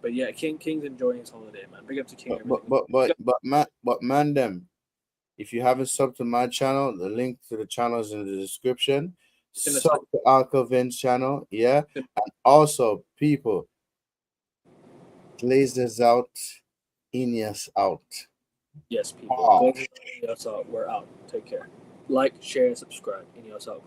But yeah, King's enjoying his holiday, man. Big up to King. But man, them. If you haven't subbed to my channel, the link to the channel is in the description. Sub to Alcovin's channel, yeah. And also, people, Glazers out, Ineos out. Yes, people. Glazers out, Ineos out. We're out. Take care. Like, share, and subscribe. Ineos out.